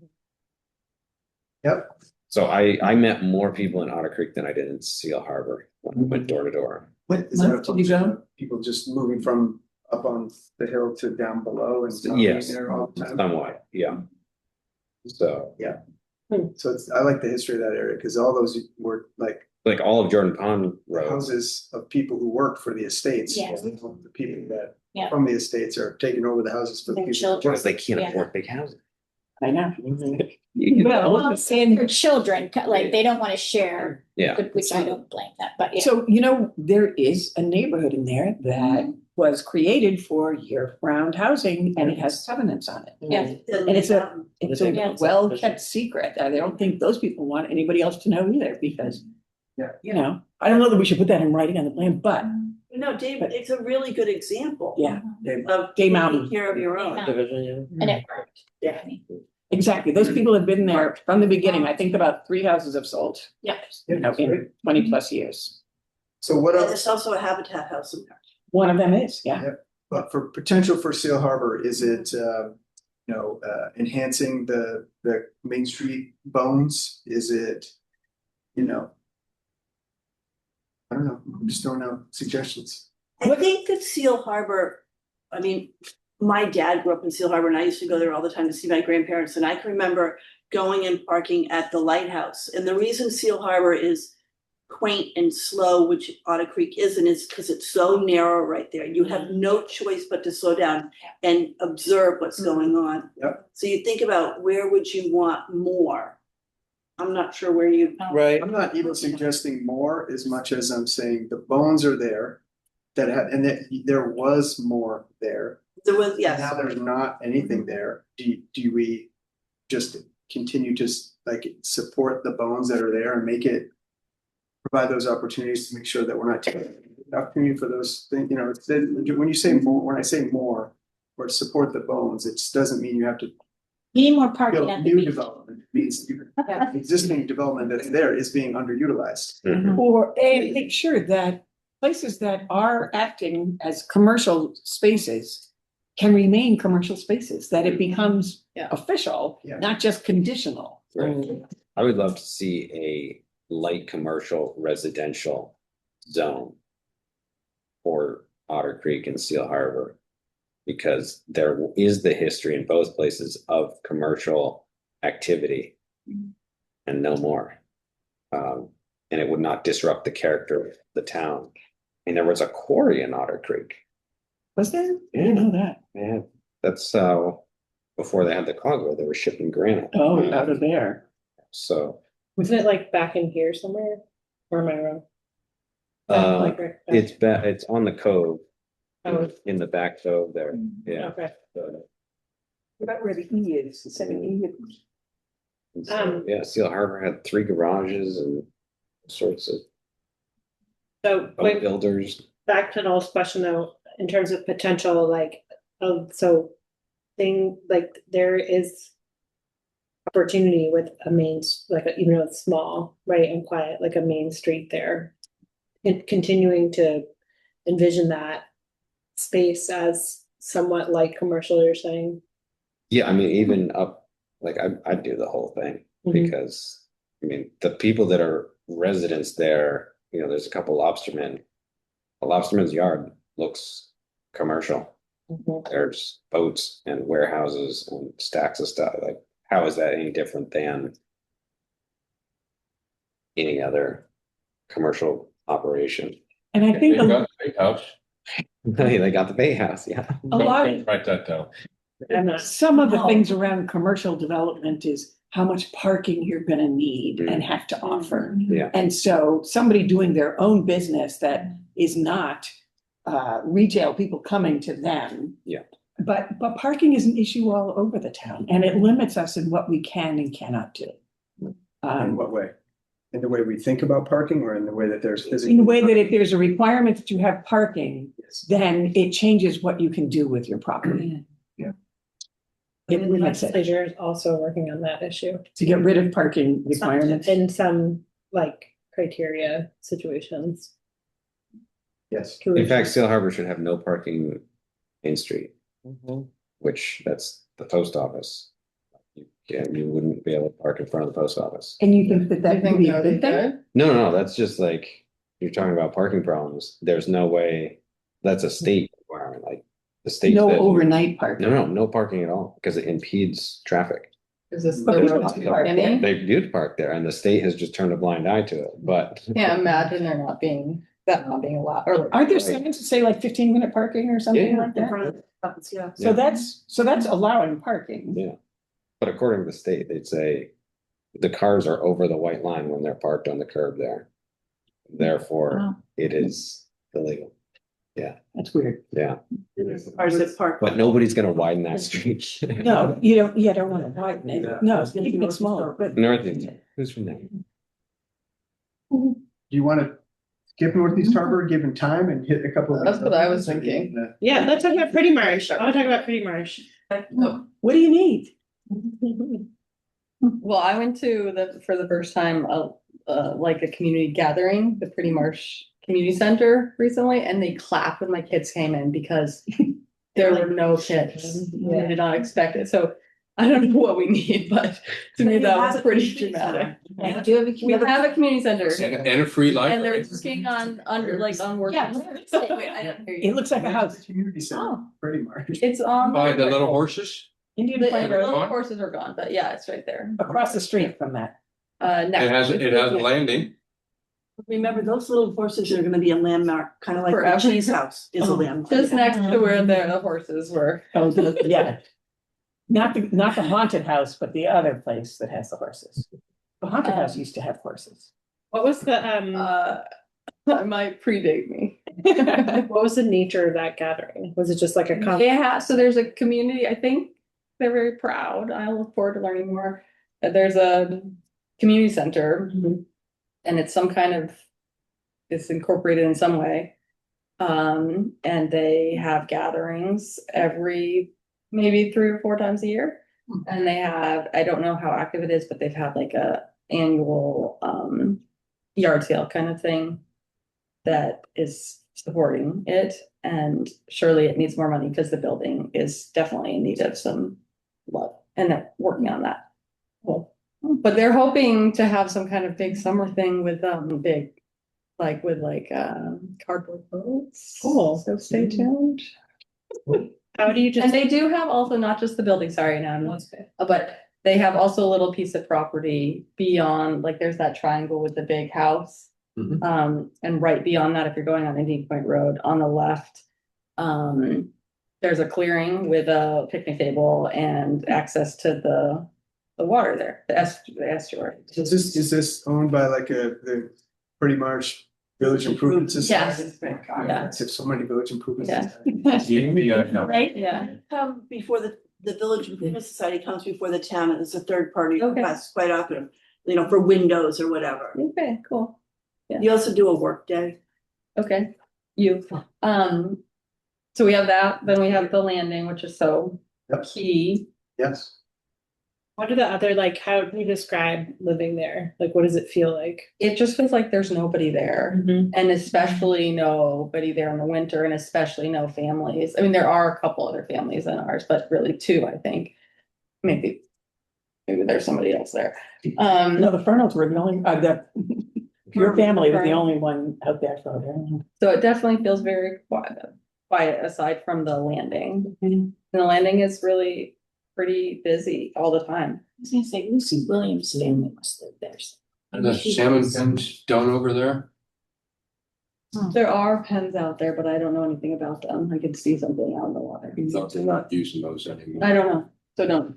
Yep. So I met more people in Otter Creek than I did in Seal Harbor when I went door to door. What is that? a Did you function go? of People just moving from up on the hill to down below and not being Yes, there all the time. somewhat, yeah. So, So I like the history of that area because all those were like like all of Jordan Pond Road, houses of people who worked for the estates. Yes. The people that Yeah. from the estates are taking over the houses for the Their people. children. because they can't Yeah. afford big houses. I know. Well, Well, and children, like they don't want to share, Yeah, which I don't blame that, but yeah. so, there is a neighborhood in there that was created for year-round housing and it has covenants on it. Yeah. And it's Yeah. a well-kept secret. I don't think those people want anybody else to know either because, Yeah. I don't know that we should put that in writing on the plan, but No, Dave, it's a really good example. yeah. They- Of Gay taking Mountain. care of your own. Yeah. Division, yeah. And it worked. Yeah. I mean, Exactly. Those people have been there from the beginning. I think about 3 houses have sold. Yeah. You know, in 20+ years. So what And else, there's also a Habitat house in there. One of them is, yeah. but for potential for Seal Harbor, is it, enhancing the Main Street bones? Is it, I don't know, I'm just throwing out suggestions. I think that Seal Harbor, I mean, my dad grew up in Seal Harbor and I used to go there all the time to see my grandparents. And I can remember going and parking at the lighthouse. And the reason Seal Harbor is quaint and slow, which Otter Creek isn't, is because it's so narrow right there. You have no choice but to slow down and observe what's going on. Yep. So you think about where would you want more? I'm not sure where you. Right. I'm not even suggesting more as much as I'm saying the bones are there and that there was more there. There was, And yes. now there's not anything there. Do we just continue to support the bones that are there and provide those opportunities to make sure that we're not taking the opportunity for those things? When you say more, when I say more or support the bones, it doesn't mean you have to You need more parking build at the new beach. development. It means existing development that's there is being underutilized. And make sure that places that are acting as commercial spaces can remain commercial spaces, that it becomes official, Yeah. not just conditional. Right. I would love to see a light commercial residential zone for Otter Creek and Seal Harbor, because there is the history in both places of commercial activity and no more. And it would not disrupt the character of the town. And there was a quarry in Otter Creek. Was there? I didn't know that. Man, that's before they had the cargo, they were shipping granite. Oh, out of there. So Wasn't it like back in here somewhere? Or am I wrong? it's on the cove. Oh. In the back cove there. Yeah. Okay. So, What about where the E is, the 7E? and so, yeah, Seal Harbor had 3 garages and sorts of So boat going builders. back to Noel's question though, in terms of potential, there is opportunity with a main, even though it's small, right, and quiet, like a main street there. And continuing to envision that space as somewhat like commercial, you're saying? Yeah, I mean, even up, I'd do the whole thing because, I mean, the people that are residents there, there's a couple lobstermen. A lobsterman's yard looks commercial. There's boats and warehouses and stacks of stuff. How is that any different than any other commercial operation? And I think They got the big house. They got the Bay House, yeah. a lot of, Write that down. and some of the things around commercial development is how much parking you're gonna need and have to offer. Yeah. And so somebody doing their own business that is not retail people coming to them. Yeah. But parking is an issue all over the town and it limits us in what we can and cannot do. In what way? In the way we think about parking or in the way that there's physically? In the way that if there's a requirement that you have parking, then it changes what you can do with your property. Yeah. It And the limits it. legislature is also working on that issue. To get rid of parking requirements. In some criteria situations. Yes. In fact, Seal Harbor should have no parking Main Street, which that's the post office. You wouldn't be able to park in front of the post office. And you think that that would be a that would good be thing? good? No, that's just you're talking about parking problems. There's no way, that's a state requirement, the state. No overnight parking. No parking at all, because it impedes traffic. Is this But the people road do to park there. any? They do park there and the state has just turned a blind eye to it, but. Can't imagine not being allowed. Aren't there signs that say 15-minute parking or something like In that? front of the office, yeah. So that's allowing parking. Yeah, but according to the state, they'd say the cars are over the white line when they're parked on the curb there. Therefore, Wow. it is illegal. Yeah, That's weird. yeah, Cars that park. but nobody's gonna widen that street. No, you don't want to widen it. No, it's keep it smaller, but. Northeast, who's from there? Do you want to skip Northeast Harbor, given time and hit a couple of? That's what I was thinking. Yeah, let's talk about Pretty Marsh. I want to talk about Pretty Marsh. What do you need? Well, I went to for the first time, like a community gathering, the Pretty Marsh Community Center recently, and they clapped when my kids came in because there were no kids. I did not expect it. So I don't know what we need, but to me, that was pretty dramatic. I do have a. We have a community center. And a free And they're library. working on work. Yeah. Wait, I don't hear It you. looks like a house. Community center, Oh. pretty much. It's on. By the little horses. Indian The Point little Road, horses are gone, but yeah, it's right there. across the street from that. Next. It has a landing. Remember, those little horses are gonna be a landmark, kind of like the Forever. cheese house is a landmark. Just next to where the horses were. Oh, yeah. Not the haunted house, but the other place that has the horses. The haunted house used to have horses. What was the That might predate me. what was the nature of that gathering? Was it just like a Yeah, so there's a community, I think they're very proud. I look forward to learning more. There's a community center and it's some kind of, it's incorporated in some way. And they have gatherings every maybe 3 or 4 times a year. And they have, I don't know how active it is, but they've had like a annual yard sale kind of thing that is supporting it. And surely it needs more money because the building is definitely in need of some love, and they're working on that. Cool. But they're hoping to have some kind of big summer thing with big, like with cardboard boats. Cool. So stay tuned. how do you just And they do have also not just the building, sorry, now I'm not, but they have also a little piece of property beyond, like there's that triangle with the big house. And right beyond that, if you're going on Indian Point Road on the left, there's a clearing with a picnic table and access to the water there, the estuary. Is this owned by like the Pretty Marsh Village Improvement Society? Yes. Thank God, Yeah. it's so many village improvements. Yeah. Right? Yeah. Come before the Village Improvement Society comes before the town, and it's a third party Okay. request quite often, for windows or whatever. Okay, cool. You also do a work day. Okay, so we have that, then we have the landing, which is so Yep. key. Yes. what are the other how do you describe living there? Like what does it feel like? It just feels like there's nobody there. And especially nobody there in the winter, and especially no families. I mean, there are a couple other families in ours, but really 2, I think. Maybe there's somebody else there. No, the Fernals were the only, your family was the only one out there for there. So it definitely feels very quiet aside from the landing. And the landing is really pretty busy all the time. I was gonna say Lucy Williams' family must live there. And the salmon pens down over there. There are pens out there, but I don't know anything about them. I could see something out in the water. No, they're not using those anymore. I don't know. So don't.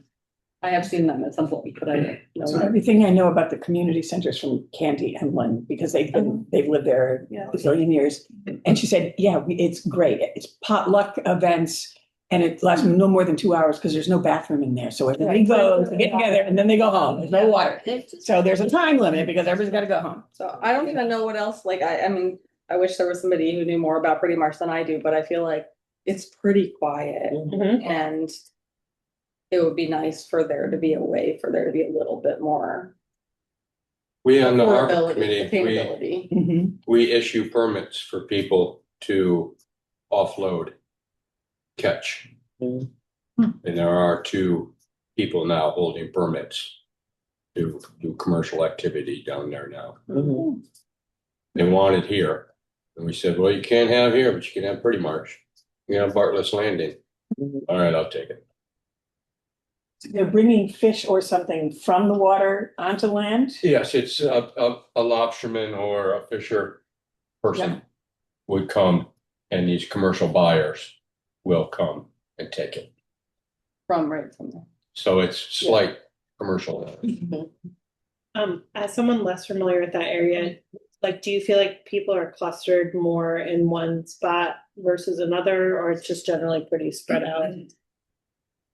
I have seen them at some point, but I don't know. So everything I know about the community centers from Candy and Lynn, because they've lived there a zillion years. And she said, yeah, it's great. It's potluck events and it lasts no more than 2 hours because there's no bathroom in there. So everybody goes, they get together and then they go home. There's no water. So there's a time limit because everybody's got to go home. So I don't even know what else, I mean, I wish there was somebody who knew more about Pretty Marsh than I do, but I feel like it's pretty quiet and it would be nice for there to be a way for there to be a little bit more We on the harbor affordability, committee, attainability. we issue permits for people to offload catch. And there are 2 people now holding permits to do commercial activity down there now. They want it here. And we said, well, you can't have here, but you can have Pretty Marsh. You can have Bartlett's Landing. All right, I'll take it. They're bringing fish or something from the water onto land. Yes, it's a lobsterman or a fisher person would come, and these commercial buyers will come and take it. From there. So it's slight commercial. As someone less familiar with that area, do you feel like people are clustered more in one spot versus another, or it's just generally pretty spread out?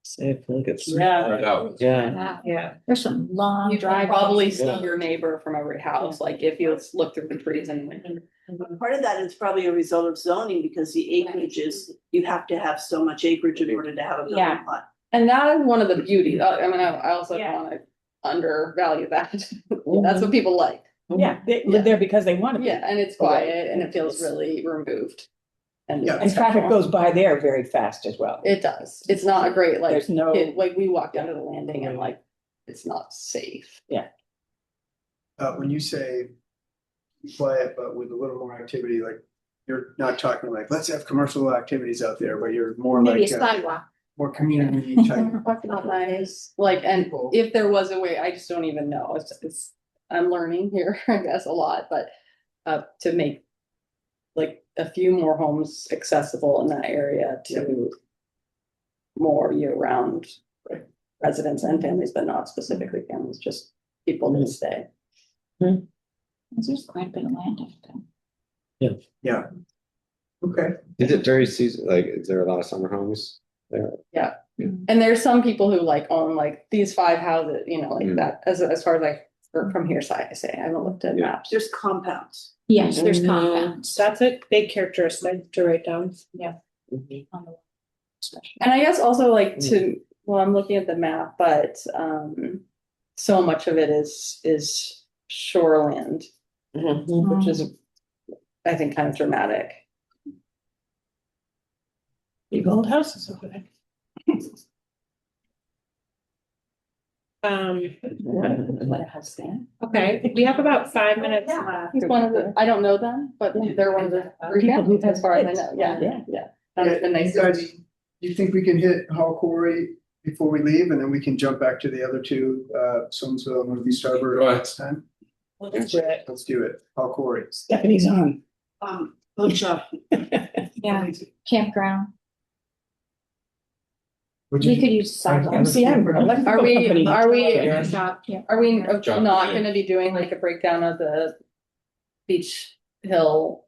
So I feel like it's Spread out. Yeah. There's some long You drive. probably see your neighbor from every house, like if you look through the trees and. Part of that is probably a result of zoning, because the acreage is, you have to have so much acreage in order to have a Yeah. building lot. And that is one of the beauties. I mean, I also Yeah. don't want to undervalue that. That's what people like. Yeah, they live there because they want to be. Yeah, and it's quiet and it feels really removed. And Yeah. And traffic goes by there very fast as well. it does. It's not a great, like, There's no. like we walked under the landing and like, it's not safe. When you say quiet, but with a little more activity, like, you're not talking like, let's have commercial activities out there, but you're more Maybe a like, sidewalk. more community type. Not nice. Like, and if there was a way, I just don't even know. It's, I'm learning here, I guess, a lot, but to make like a few more homes accessible in that area to more year-round residents and families, but not specifically families, just people that stay. There's quite a bit of land up there. Yeah. Okay. Is it very season, like, is there a lot of summer homes there? And there's some people who like own like these 5 houses, you know, like Mm. that, as far as like, from here side, I say, I haven't looked at Yeah. maps. There's compounds. Yes, there's Mhm. compounds. That's a big characteristic to write down. Mhm. On the- especially. And I guess also like to, well, I'm looking at the map, but so much of it is shoreland, Mhm. which is, I think, kind of dramatic. Big old houses over there. What a house there. Okay, we have about 5 minutes left. He's one of the, I don't know them, but they're one of the People who've had as far as I kids. know, yeah, Yeah. yeah. That's been nice. Guys, do you think we can hit Hall Quarry before we leave, and then we can jump back to the other two, Soamesville and Northeast Harbor Right. next time? Let's do it. Let's do it. Hall Quarry. Stephanie's on. Boat shop. Yeah, campground. Would We you- could use sidewalks. MCM, electrical Are we, company. are we, Shop, yeah. are we John. not gonna be doing like a breakdown of the Beach Hill?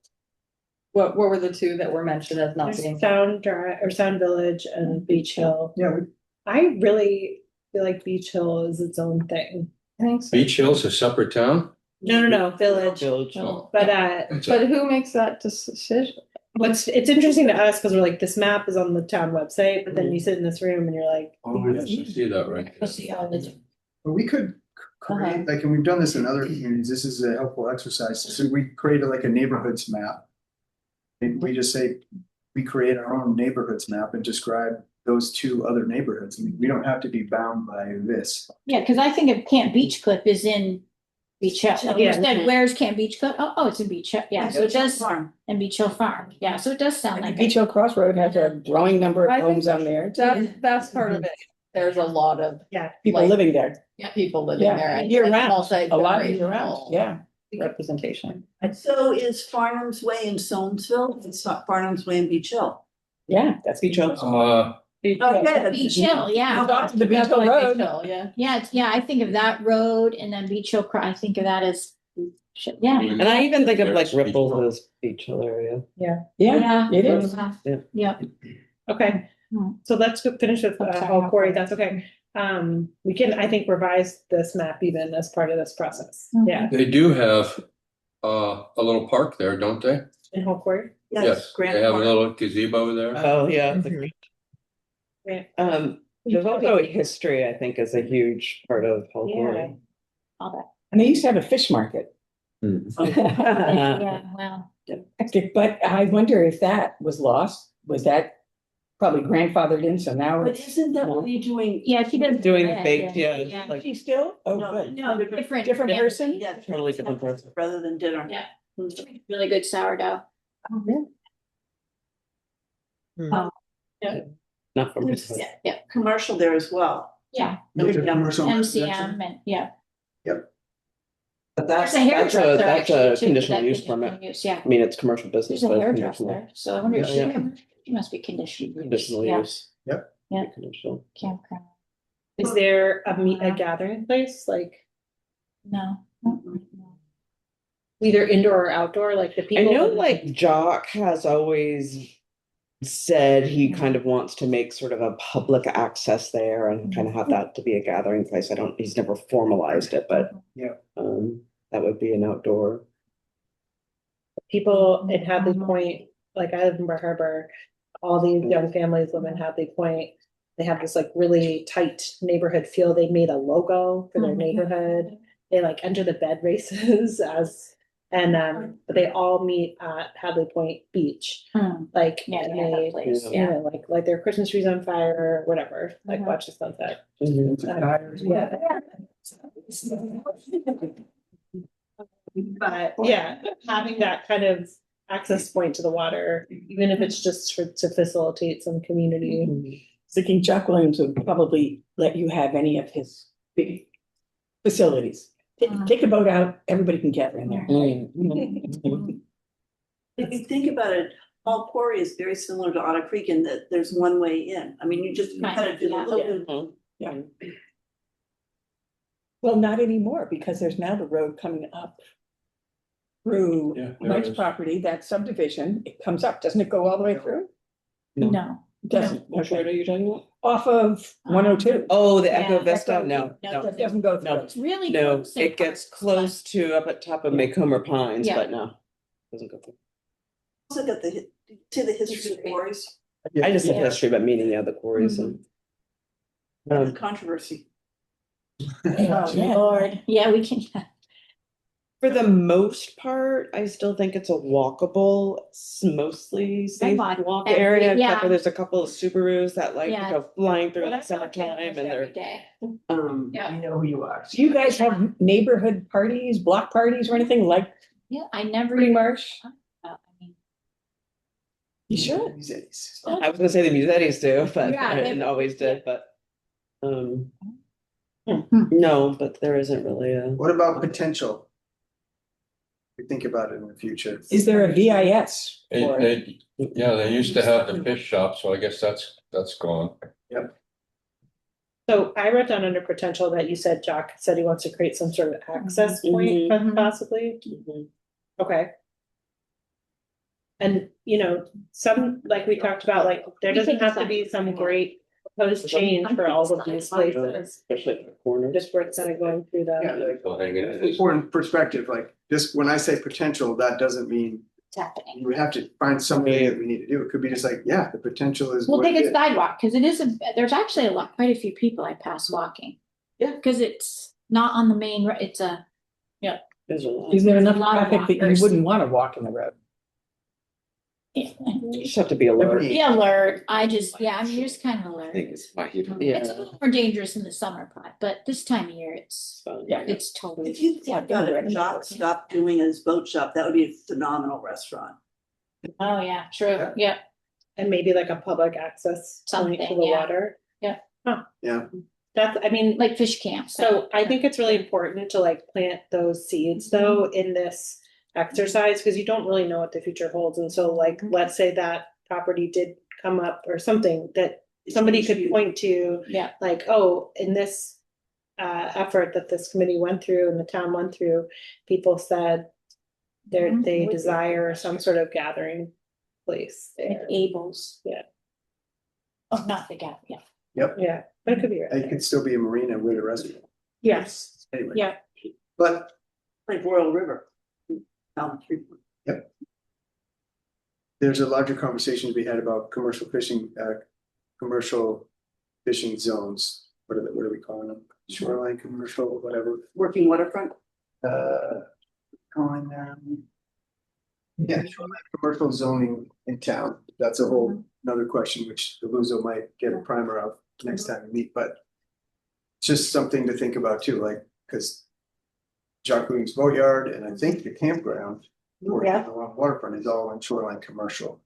What were the 2 that were mentioned as not being? There's Sound Drive or Sound Village and Beach Hill. Yeah, I really feel like Beach Hill is its own thing. I think so. Beach Hill's a separate town? No, Village. Village. Oh. But It's a- But who makes that decision? it's interesting to us because we're like, this map is on the town website, but then you sit in this room and you're like, Oh, yes, I see that right. We'll see all the. but we could create, like, and we've done this in other communities, this is a helpful exercise, so we created like a neighborhoods map. And we just say, we create our own neighborhoods map and describe those 2 other neighborhoods, I mean, we don't have to be bound by this. Yeah, because I think of Camp Beach Cliff is in Beach Hill. Like you Yeah. said, where's Camp Beach Cliff? Oh, it's in Beach Hill. Yeah, so it does, Farm. and Beach Hill Farm. Yeah, so it does sound like. Beach Hill Crossroad has a growing number I of think homes on there. That's part of it. There's a lot of People like- living there, people living Yeah, there. and year round. a lot of multi-generational year round, yeah. Representation. So is Farnham's Way in Soamesville? It's not Farnham's Way in Beach Hill. Yeah, that's Beach Hill. Okay. Beach Hill, yeah. Off the Beach That's Hill like Road. Beach Hill, yeah. Yeah, I think of that road and then Beach Hill, I think of that as, yeah. And I even think of like There's Beach Ripples Hill. as Beach Hill area. Yeah, Yeah. it is. Yeah. okay, Hmm. so let's go finish with Okay. Hall Quarry. That's okay. We can, I think, revise this map even as part of this process. Mhm. Yeah, They do have a little park there, don't they? in Hall Quarry. Yes, Grant They have a Park. little gazebo there. Oh, yeah. Yeah. There's also a history, I think, is a huge part of Hall Quarry. All that. And they used to have a fish market. Yeah, well, But I wonder if that was lost, was that probably grandfathered in, so now But it's. isn't that what you're doing? yeah, she does. Doing the bread, baked, yeah, like She still? Oh, No, good. no, they're Different. Different yeah, person? Yeah, Totally different person. rather than dinner. Yeah. Really good sourdough. Not from. There's, yeah, commercial there as well. Yeah, Commercial residential. MCM and, yeah. But that's, There's a that's a, hairdresser that's actually, a too, conditional that use conditional permit. use, yeah. I mean, it's commercial business, There's a but it's conditional, hairdresser, so I wonder if Yeah, she must be conditioned. conditional Yeah. use. Yep. Yeah. Conditional. Campground. Is there a gathering place, like No. either indoor or outdoor, like the I people? know like Jock has always said he kind of wants to make sort of a public access there and kind of have that to be a gathering place. He's never formalized it, but Yeah. that would be an outdoor. People in Hadley Point, like I live in Bar Harbor, all these young families live in Hadley Point. they have this like really tight neighborhood feel. They made a logo for their Mhm. neighborhood. They like enter the bed races but they all meet at Hadley Point Beach. Hmm. Like, Yeah, and they have a they, place, you yeah. know, like their Christmas trees on fire or whatever, like Mhm. watch the sunset. Mhm. But yeah, having that kind of access point to the water, even if it's just to facilitate some community. Thinking Jack Williams would probably let you have any of his big facilities. Take a boat out, everybody can gather in there. If you think about it, Paul Quarry is very similar to Otter Creek in that there's one way in. I mean, you just Right, kind of do the yeah. loop. Yeah. Well, not anymore, because there's now the road coming up through Yeah, there Mike's is. property, that subdivision, it comes up, doesn't it go all the way through? No. It doesn't, Which road okay, are you talking about? off of 102. Oh, the Yeah, Echo Vista? Echo- No, No, no, It doesn't go through. No. It's really. no, close in it gets parts, close to up at top of Maycomber Pines, Yeah. but no. Doesn't go through. Also got to the history of quarries, I just said Yeah. history, but meaning, yeah, the quarries and. and the controversy. but- Oh, Lord, yeah, we can. For the most part, I still think it's a walkable, mostly safe walk walk every- area, yeah. except for there's a couple of Subarus that like Yeah. go flying through Well, in the that's what I do summertime almost and every they're, day. I know who you are. Do you guys have neighborhood parties, block parties or anything like Yeah, I never. Pretty Marsh? I mean, You should. I was gonna say the Musettis do, but Yeah, I they- didn't always did, but. Hmm. No, but there isn't really a. What about potential? We think about it in the future. Is there a VIS for it? They used to have the fish shop, so I guess that's gone. So I wrote down under potential that you said Jock said he wants to create some sort of access point Mhm. possibly. Mhm. Okay. And, you know, some, like we talked about, like, there We doesn't think have to be some great proposed change for all of these places. Especially at the corner. Just where it's kind of going through Yeah, the. like, Go hang in it. important perspective, like this, when I say potential, that doesn't mean It's happening. you have to find something that we need to do. It could be just like, yeah, the potential is. We'll what take it a is. sidewalk, because it is, there's actually quite a few people I pass walking. Yeah. Because it's not on the main, it's a, There's a lot. Is there enough a lot of traffic that you walkers. wouldn't want to walk in the road? You just have to be alert. Every- be alert. I mean, you're just kind of I alert. think it's why you. It's a little more dangerous in the summer part, but this time of year, it's Yeah. totally. If you think about it, Jock stopped doing his boat shop, that would be a phenomenal restaurant. Oh, yeah, true, Yeah. yeah. And maybe like a public access point to Something, the yeah. water. Yeah. Huh. Yeah. That's, I mean, Like fish camps. so I think it's really important to like plant those seeds though in this exercise, because you don't really know what the future holds. And so like, let's say that property did come up or something that somebody could point to, Yeah. like, oh, in this effort that this committee went through and the town went through, people said Mhm. they desire some sort of gathering place Like there. Abel's. Yeah. Oh, not the gap, yeah. Yeah, but it could be right It there. could still be a marina with a restaurant. Yes, Anyway. yeah. But Like Royal River. Down the street. there's a larger conversation to be had about commercial fishing zones. What are we calling them? Shoreline, commercial, whatever. Working waterfront. Calling them. Yeah, shoreline commercial zoning in town. That's a whole another question, which the Luso might get a primer of next time we meet, but. Just something to think about too, like, because. Jock Williams Boatyard and I think the campground. Yeah. Along waterfront is all in shoreline commercial.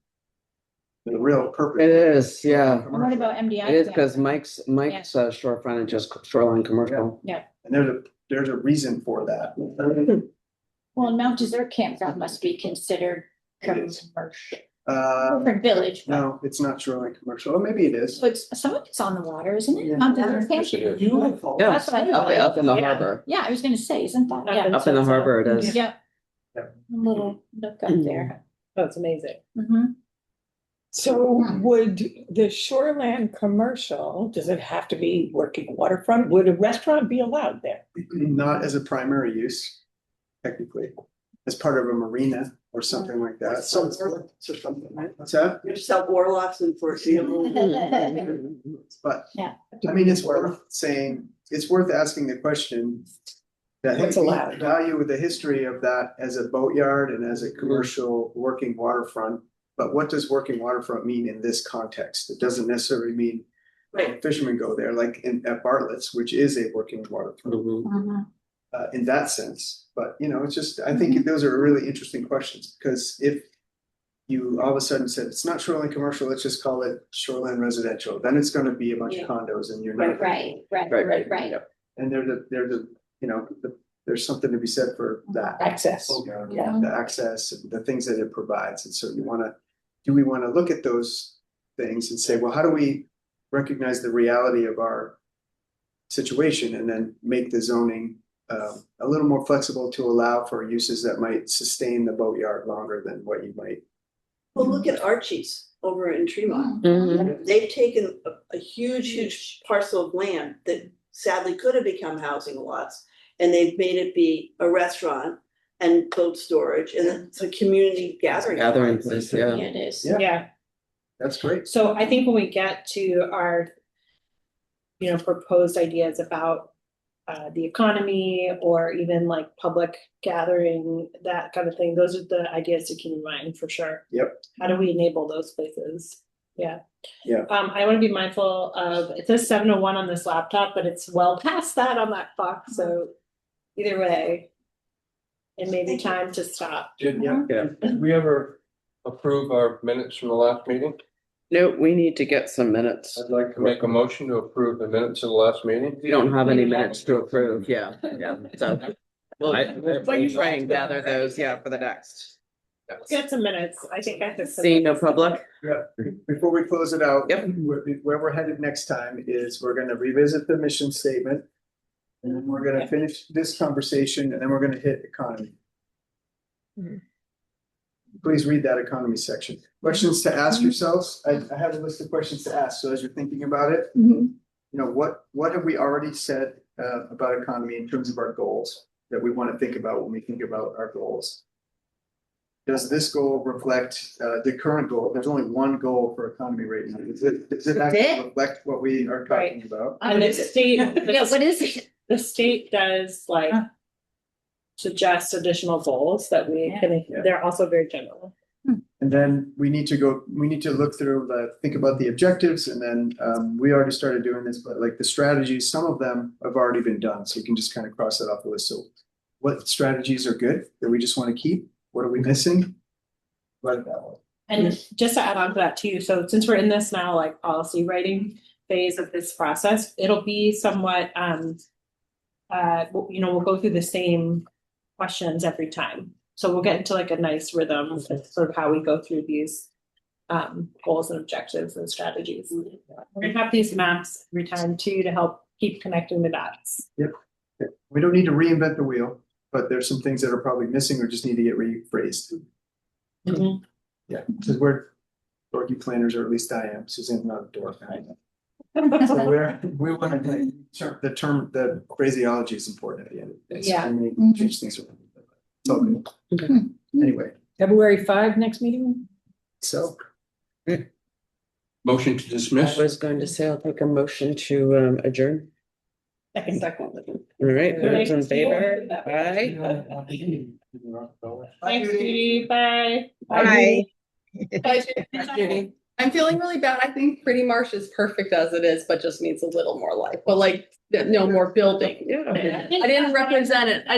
The real purpose. It is, yeah. And what about MDI? It is camp? because Mike's shore frontage is shoreline commercial. And there's a reason for that. Well, Mount Desert campground must be considered It is. commercial, Uh, different village. but- no, it's not shoreline commercial, or maybe it is. But some of it's on the water, isn't it? Yeah. Mount Desert Yes, camp? it is. Beautiful. Yeah, That's what I up, thought. up in the Yeah. harbor. Yeah, I was gonna say, isn't that, Up yeah. in Up in the harbor it is. Yeah. Yeah. A little look up there. That's amazing. Mhm. So would the shoreland commercial, does it have to be working waterfront? Would a restaurant be allowed there? Not as a primary use, technically. as part of a marina or something like that. Some So, Orloffs or something, right? what's that? You sell Orloffs and for example. But, Yeah. I mean, it's worth saying, it's worth asking the question. That What's allowed? value with the history of that as a boatyard and as a commercial working waterfront. But what does working waterfront mean in this context? It doesn't necessarily mean Right. fishermen go there, like at Bartlett's, which is a working waterfront. Mhm. In that sense, but it's just, I think those are really interesting questions, because if you all of a sudden said, it's not shoreline commercial, let's just call it shoreline residential, then it's gonna be a bunch of Yeah. condos and you're not. Right. And there's something to be said for that. Access. Yeah. The access, and the things that it provides, and so do we wanna look at those things and say, well, how do we recognize the reality of our situation and then make the zoning a little more flexible to allow for uses that might sustain the boatyard longer than what you might. Well, look at Archie's over in Tremont. Mhm. They've taken a huge parcel of land that sadly could have become housing lots. And they've made it be a restaurant and boat storage, and it's a community gathering. Gathering place, yeah. Yeah, it is. Yeah. Yeah, That's great. so I think when we get to our, proposed ideas about the economy or even like public gathering, that kind of thing, those are the ideas to keep in mind for sure. Yep. How do we enable those places? Yeah. Yeah. I want to be mindful of, it says 7:01 on this laptop, but it's well past that on that clock, so either way, it may be time to stop. Did Yeah. we ever approve our minutes from the last meeting? No, we need to get some minutes. I'd like to make a motion to approve the minutes of the last meeting. We don't have any minutes to approve, yeah, so. We'll try and gather those, for the next. Get some minutes, I think I could. Seeing no public? Yeah. Before we close it out. Yep. Where we're headed next time is we're gonna revisit the mission statement. And then we're gonna finish this conversation, and then we're gonna hit economy. Please read that economy section. Questions to ask yourselves. I have a list of questions to ask. So as you're thinking about it, what have we already said about economy in terms of our goals that we want to think about when we think about our goals? Does this goal reflect the current goal? There's only one goal for economy right now. Does it actually reflect what we are talking about? And the state, Yeah, what is it? the state does like suggest additional goals that we can, they're also very general. And then we need to look through think about the objectives, and then we already started doing this, but like the strategies, some of them have already been done. So you can just kind of cross that off the list. So what strategies are good that we just want to keep? What are we missing? Write it that way. And just to add on to that too, so since we're in this now like policy writing phase of this process, it'll be somewhat we'll go through the same questions every time. So we'll get into like a nice rhythm of sort of how we go through these goals and objectives and strategies. We're gonna have these maps every time too to help keep connecting the dots. Yep. We don't need to reinvent the wheel, but there's some things that are probably missing or just need to get rephrased. Mhm. Yeah, because we're dorky planners, or at least I am. Suzanne's not a dork. So we want to the phraseology is important at the end of the day. So Yeah. we need to change things around. It's all good. Anyway, February 5 next meeting? so Motion to dismiss. I was going to say, I'll take a motion to adjourn. Second. All right, those in favor? Aye. Thanks, Judy. Bye. Bye. I'm feeling really bad. I think Pretty Marsh is perfect as it is, but just needs a little more life, but like, no more building. Yeah. I didn't represent it. I